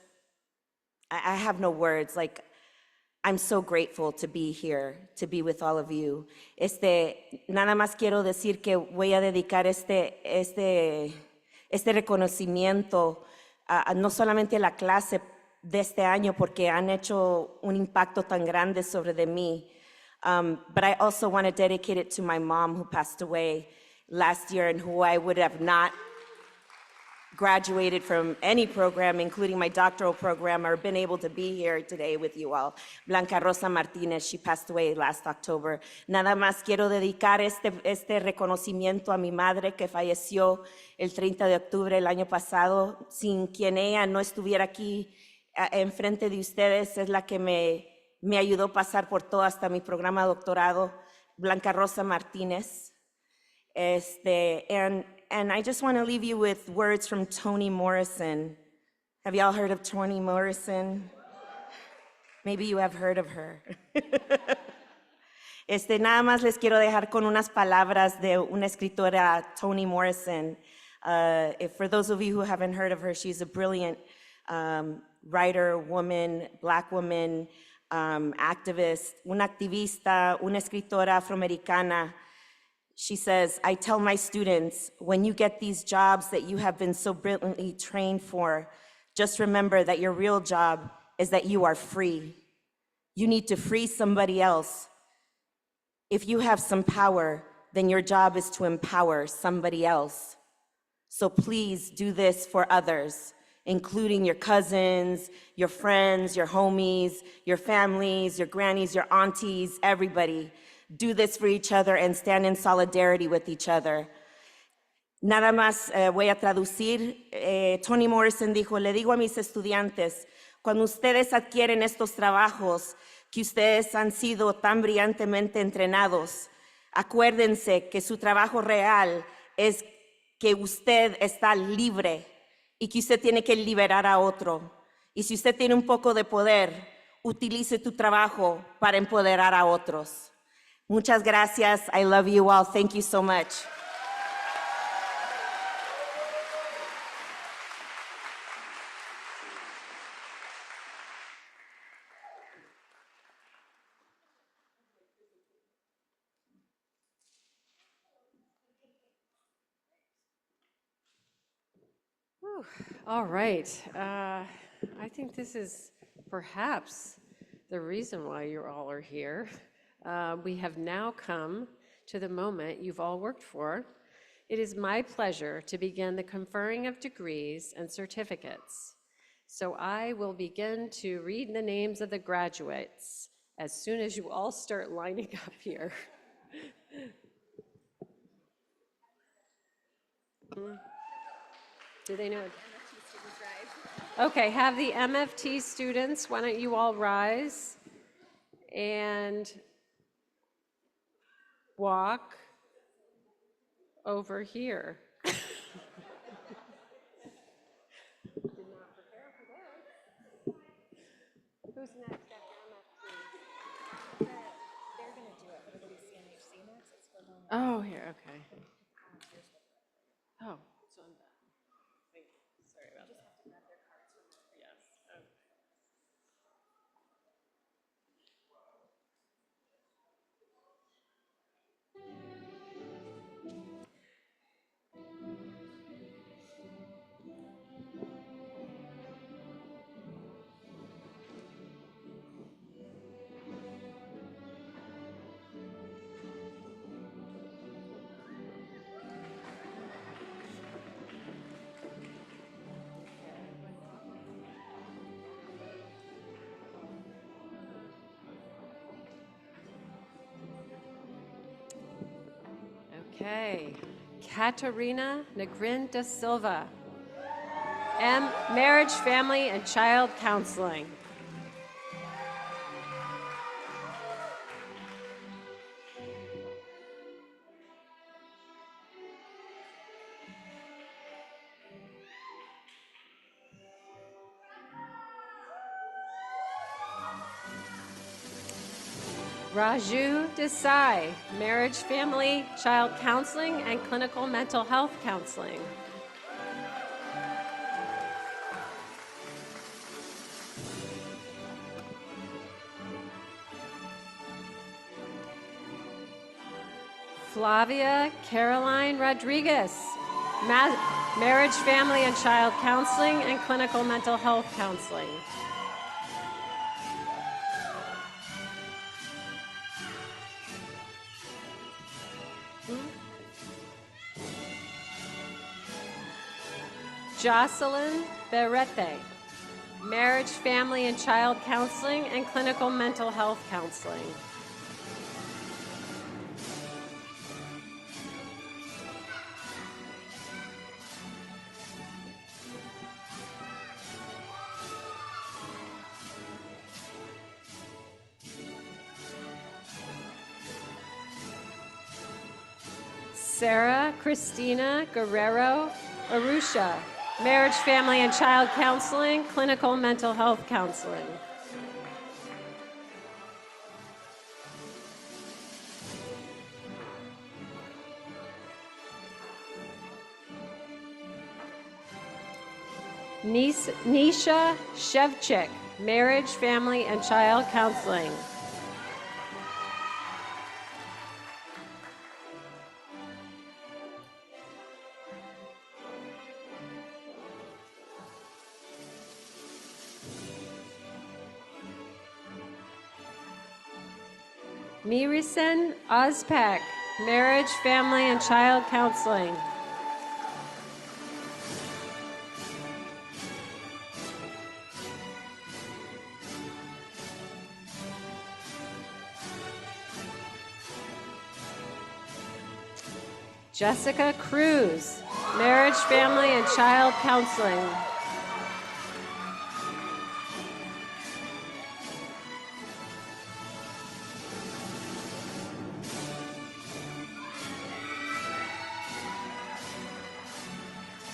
Speaker 14: I have no words. Like, I'm so grateful to be here, to be with all of you. Nada más quiero decir que voy a dedicar este reconocimiento no solamente a la clase de este año, porque han hecho un impacto tan grande sobre de mí, but I also want to dedicate it to my mom, who passed away last year and who I would have not graduated from any program, including my doctoral program, or been able to be here today with you all. Blanca Rosa Martinez, she passed away last October. Nada más quiero dedicar este reconocimiento a mi madre, que falleció el 30 de octubre del año pasado, sin quien ella no estuviera aquí enfrente de ustedes. Es la que me ayudó a pasar por todo hasta mi programa de doctorado, Blanca Rosa Martinez. And I just want to leave you with words from Toni Morrison. Have y'all heard of Toni Morrison? Maybe you have heard of her. Nada más les quiero dejar con unas palabras de una escritora, Toni Morrison. For those of you who haven't heard of her, she's a brilliant writer, woman, Black woman, activist, una activista, una escritora afroamericana. She says, I tell my students, when you get these jobs that you have been so brilliantly trained for, just remember that your real job is that you are free. You need to free somebody else. If you have some power, then your job is to empower somebody else. So please do this for others, including your cousins, your friends, your homies, your families, your grannies, your aunties, everybody. Do this for each other and stand in solidarity with each other. Nada más voy a traducir. Toni Morrison dijo, le digo a mis estudiantes, cuando ustedes adquieren estos trabajos que ustedes han sido tan brillantemente entrenados, acuérdense que su trabajo real es que usted está libre y que usted tiene que liberar a otro. Y si usted tiene un poco de poder, utilice tu trabajo para empoderar a otros. Muchas gracias. I love you all. Thank you so much.
Speaker 2: All right. I think this is perhaps the reason why you all are here. We have now come to the moment you've all worked for. It is my pleasure to begin the conferring of degrees and certificates. So I will begin to read the names of the graduates as soon as you all start lining up here. Do they know? Okay, have the MFT students, why don't you all rise and walk over here. Who's next after MFT? They're going to do it, but it'll be CNHC next. It's for them. Oh, here, okay. Oh, it's on that. Thank you. Sorry about that. Yes. Okay. Okay, Catarina Negrin da Silva, M, Marriage, Family, and Child Counseling. Raju Desai, Marriage, Family, Child Counseling, and Clinical Mental Health Counseling. Flavia Caroline Rodriguez, Marriage, Family, and Child Counseling, and Clinical Mental Health Counseling. Jocelyn Berete, Marriage, Family, and Child Counseling, and Clinical Mental Health Counseling. Sarah Christina Guerrero Arusha, Marriage, Family, and Child Counseling, Clinical Mental Health Counseling. Nisha Shevchik, Marriage, Family, and Child Counseling. Mirisen Ozpak, Marriage, Family, and Child Counseling. Jessica Cruz, Marriage, Family, and Child Counseling.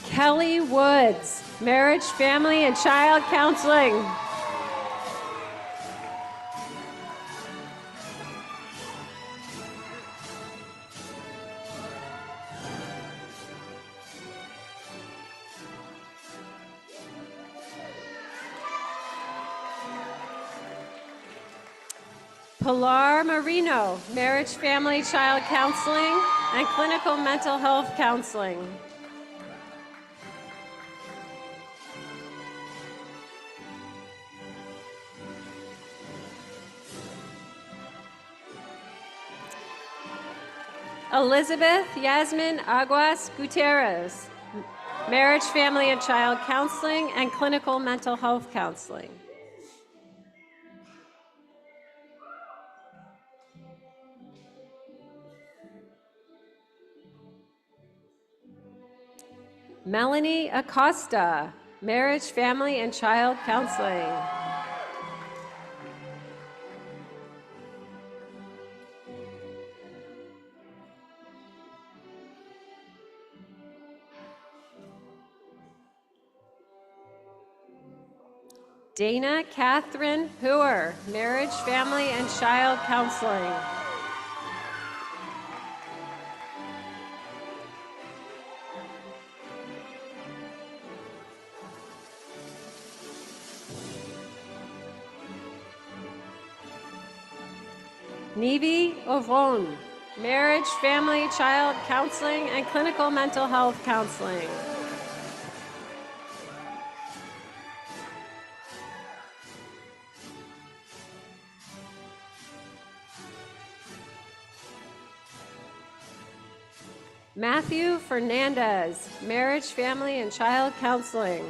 Speaker 2: Kelly Woods, Marriage, Family, and Child Counseling. Pilar Marino, Marriage, Family, Child Counseling, and Clinical Mental Health Counseling. Elizabeth Yasmin Aguas Gutierrez, Marriage, Family, and Child Counseling, and Clinical Mental Health Counseling. Melanie Acosta, Marriage, Family, and Child Counseling. Dana Catherine Hooer, Marriage, Family, and Child Counseling. Nivi Ovon, Marriage, Family, Child Counseling, and Clinical Mental Health Counseling. Matthew Fernandez, Marriage, Family, and Child Counseling.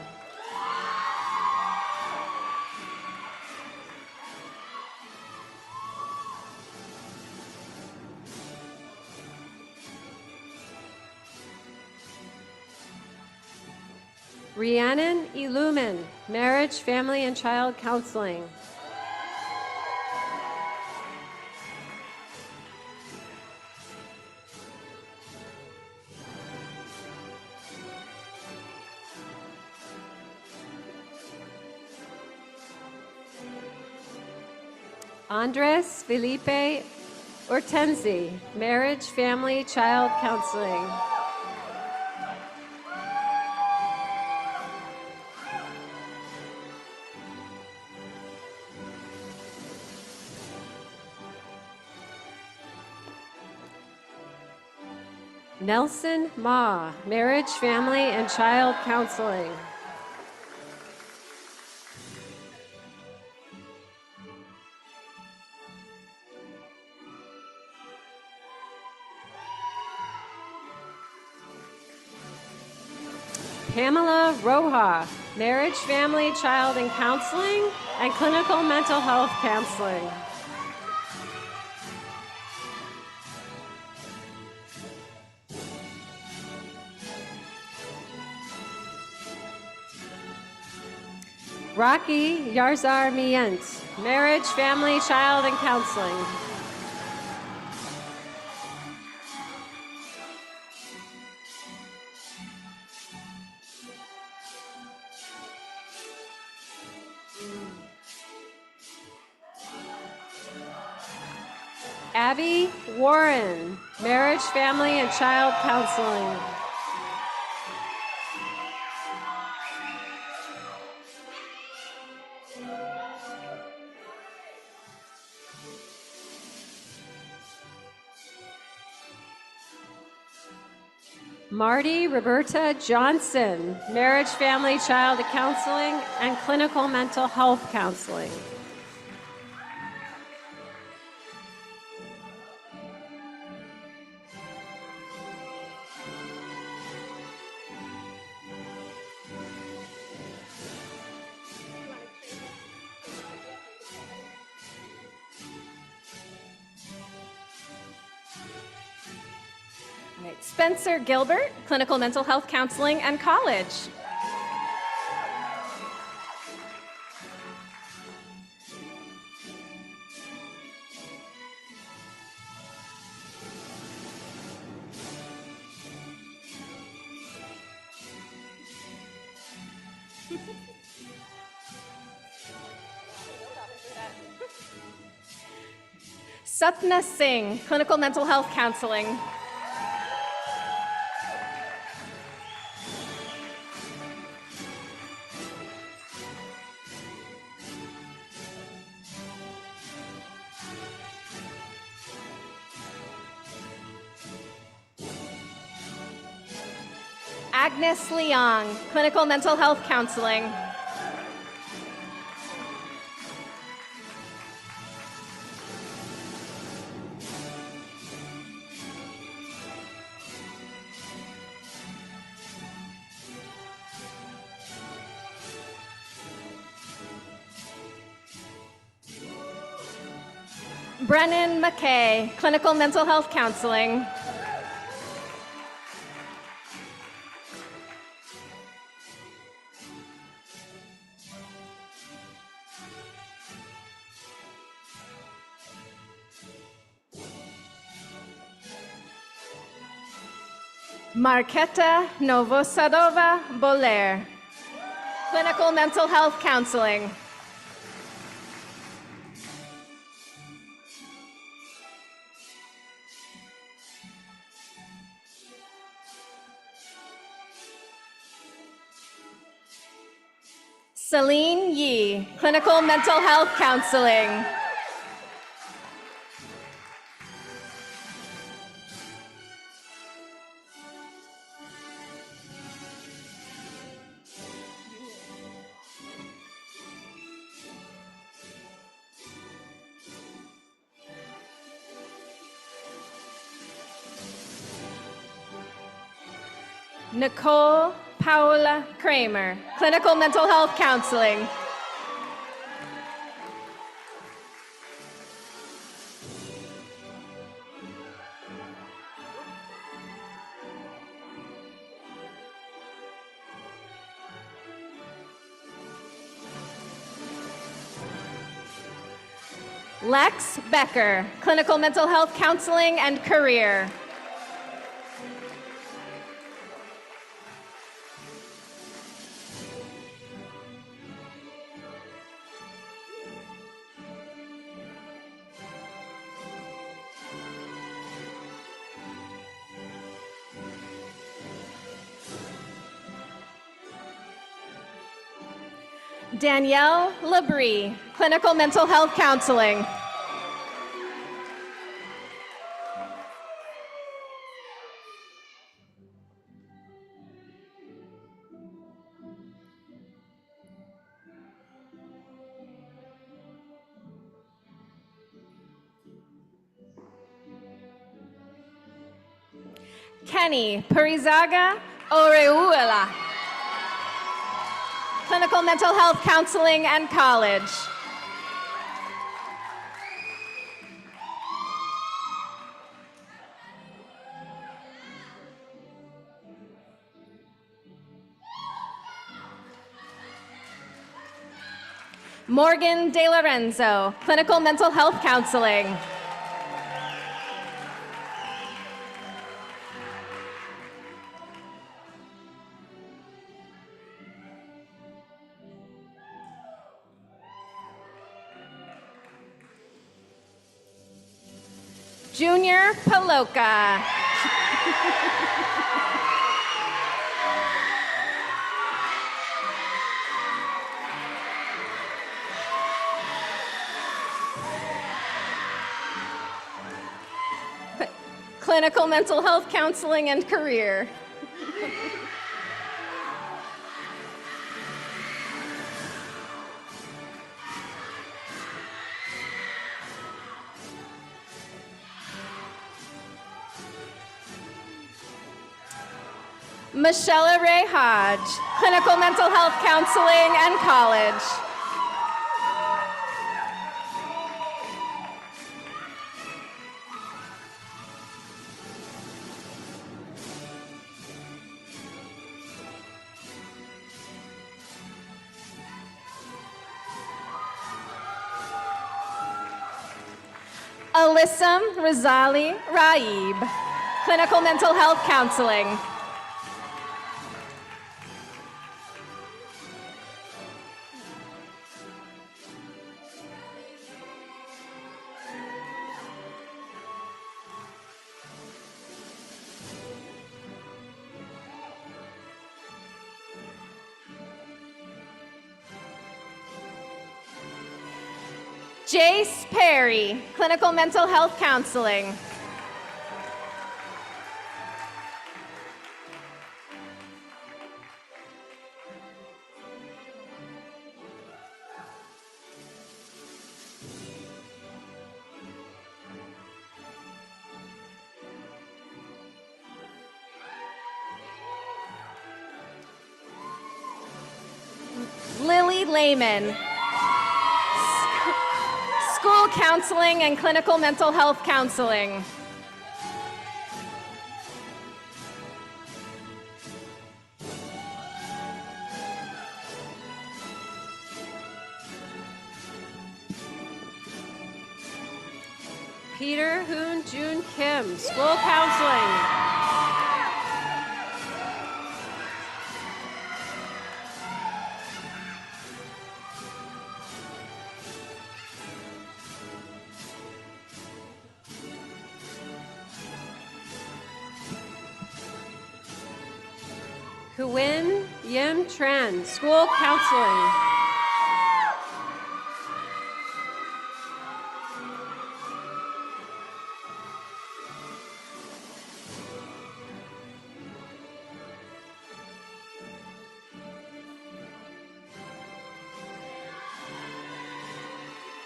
Speaker 2: Rhiannon Illumin, Marriage, Family, and Child Counseling. Andres Felipe Ortenzi, Marriage, Family, Child Counseling. Nelson Ma, Marriage, Family, and Child Counseling. Pamela Roja, Marriage, Family, Child, and Counseling, and Clinical Mental Health Counseling. Rocky Yarzar Mient, Marriage, Family, Child, and Counseling. Abby Warren, Marriage, Family, and Child Counseling. Marty Roberta Johnson, Marriage, Family, Child Counseling, and Clinical Mental Health Counseling.
Speaker 7: All right, Spencer Gilbert, Clinical Mental Health Counseling and College. Satna Singh, Clinical Mental Health Counseling. Agnes Leong, Clinical Mental Health Counseling. Brennan McKay, Clinical Mental Health Counseling. Marketa Novosadova Boler, Clinical Mental Health Counseling. Celine Yee, Clinical Mental Health Counseling. Nicole Paula Kramer, Clinical Mental Health Counseling. Lex Becker, Clinical Mental Health Counseling and Career. Danielle Labrie, Clinical Mental Health Counseling. Kenny Parizaga Oreula, Clinical Mental Health Counseling and College. Morgan De Lorenzo, Clinical Mental Health Counseling. Junior Paloka. Clinical Mental Health Counseling and Career. Michelle Ray Hodge, Clinical Mental Health Counseling and College. Alyssum Razali Raib, Clinical Mental Health Counseling. Jace Perry, Clinical Mental Health Counseling. Lily Lehman, School Counseling and Clinical Mental Health Counseling.
Speaker 2: Peter Hoon Jun Kim, School Counseling. Huyen Yim Tran, School Counseling.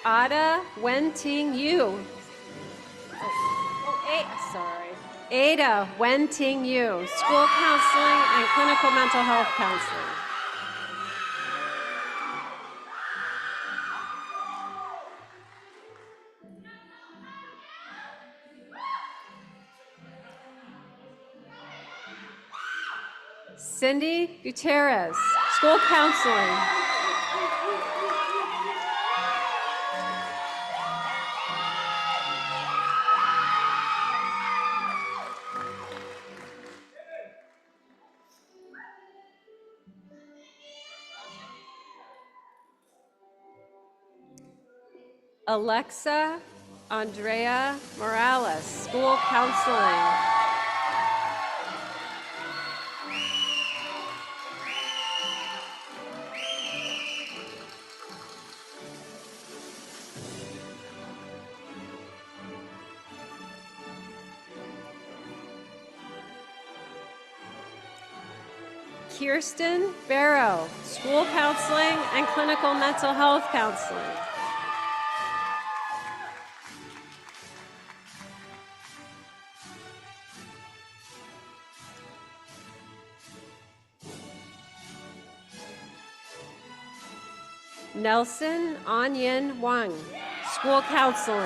Speaker 2: Ada Wenting Yu. Sorry. Ada Wenting Yu, School Counseling and Clinical Mental Health Counseling. Cindy Gutierrez, School Counseling. Alexa Andrea Morales, School Counseling. Kirsten Barrow, School Counseling and Clinical Mental Health Counseling. Nelson Anyin Wang, School Counseling.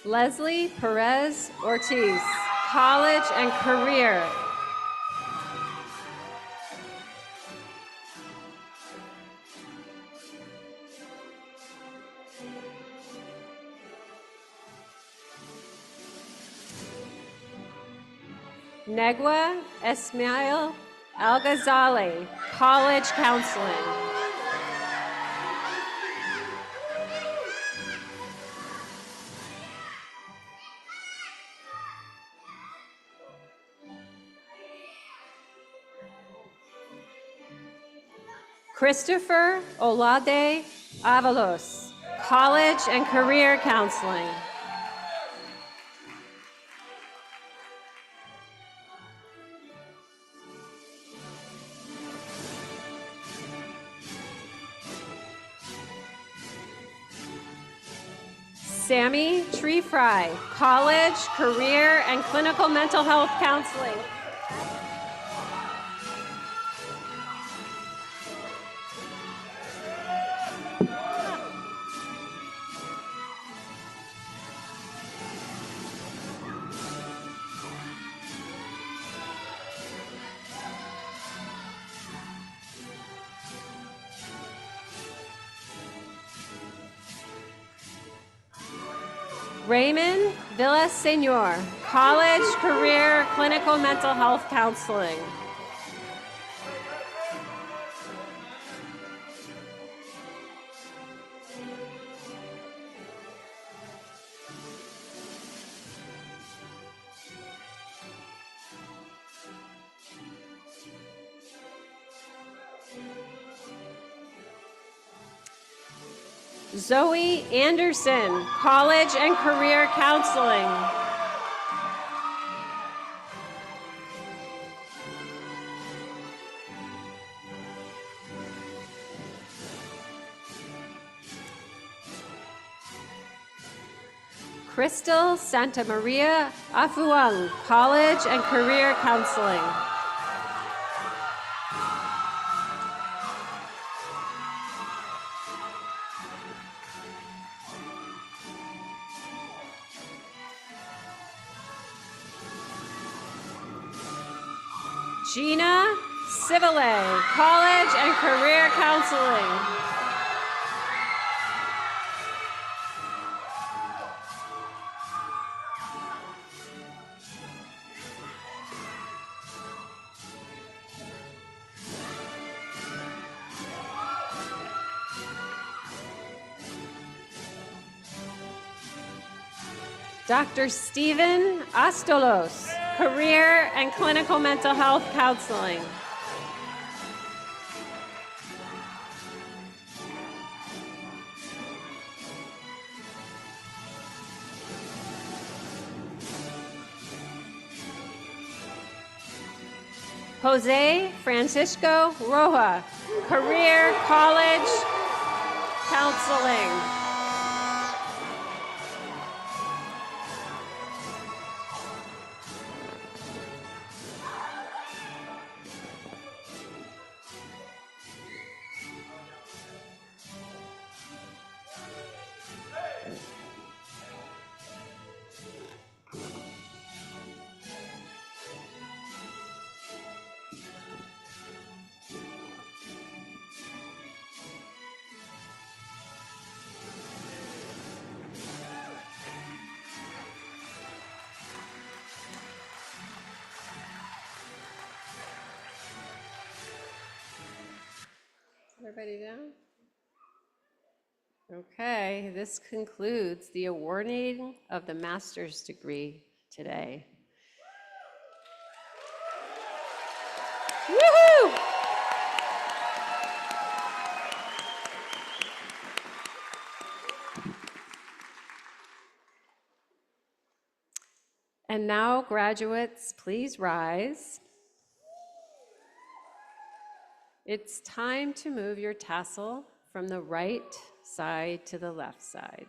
Speaker 2: Leslie Perez Ortiz, College and Career. Negwa Esmail Al-Ghazali, College Counseling. Christopher Olade Avalos, College and Career Counseling. Sammy Tree Fry, College, Career, and Clinical Mental Health Counseling. Raymond Villaseñor, College, Career, Clinical Mental Health Counseling. Zoe Anderson, College and Career Counseling. Crystal Santa Maria Afuang, College and Career Counseling. Gina Civile, College and Career Counseling. Dr. Stephen Astolos, Career and Clinical Mental Health Counseling. Jose Francisco Roja, Career College Counseling. Everybody down? Okay, this concludes the awarding of the master's degree today. Woohoo! And now, graduates, please rise. It's time to move your tassel from the right side to the left side.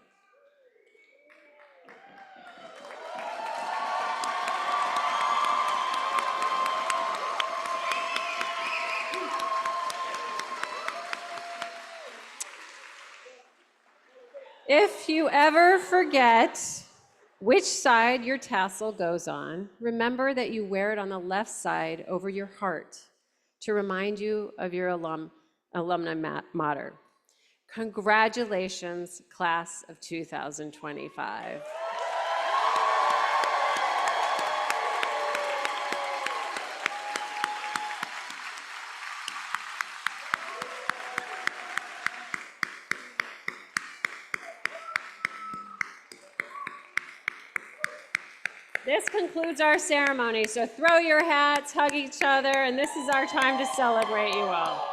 Speaker 2: If you ever forget which side your tassel goes on, remember that you wear it on the left side over your heart to remind you of your alumni mater. Congratulations, class of 2025. This concludes our ceremony, so throw your hats, hug each other, and this is our time to celebrate you all.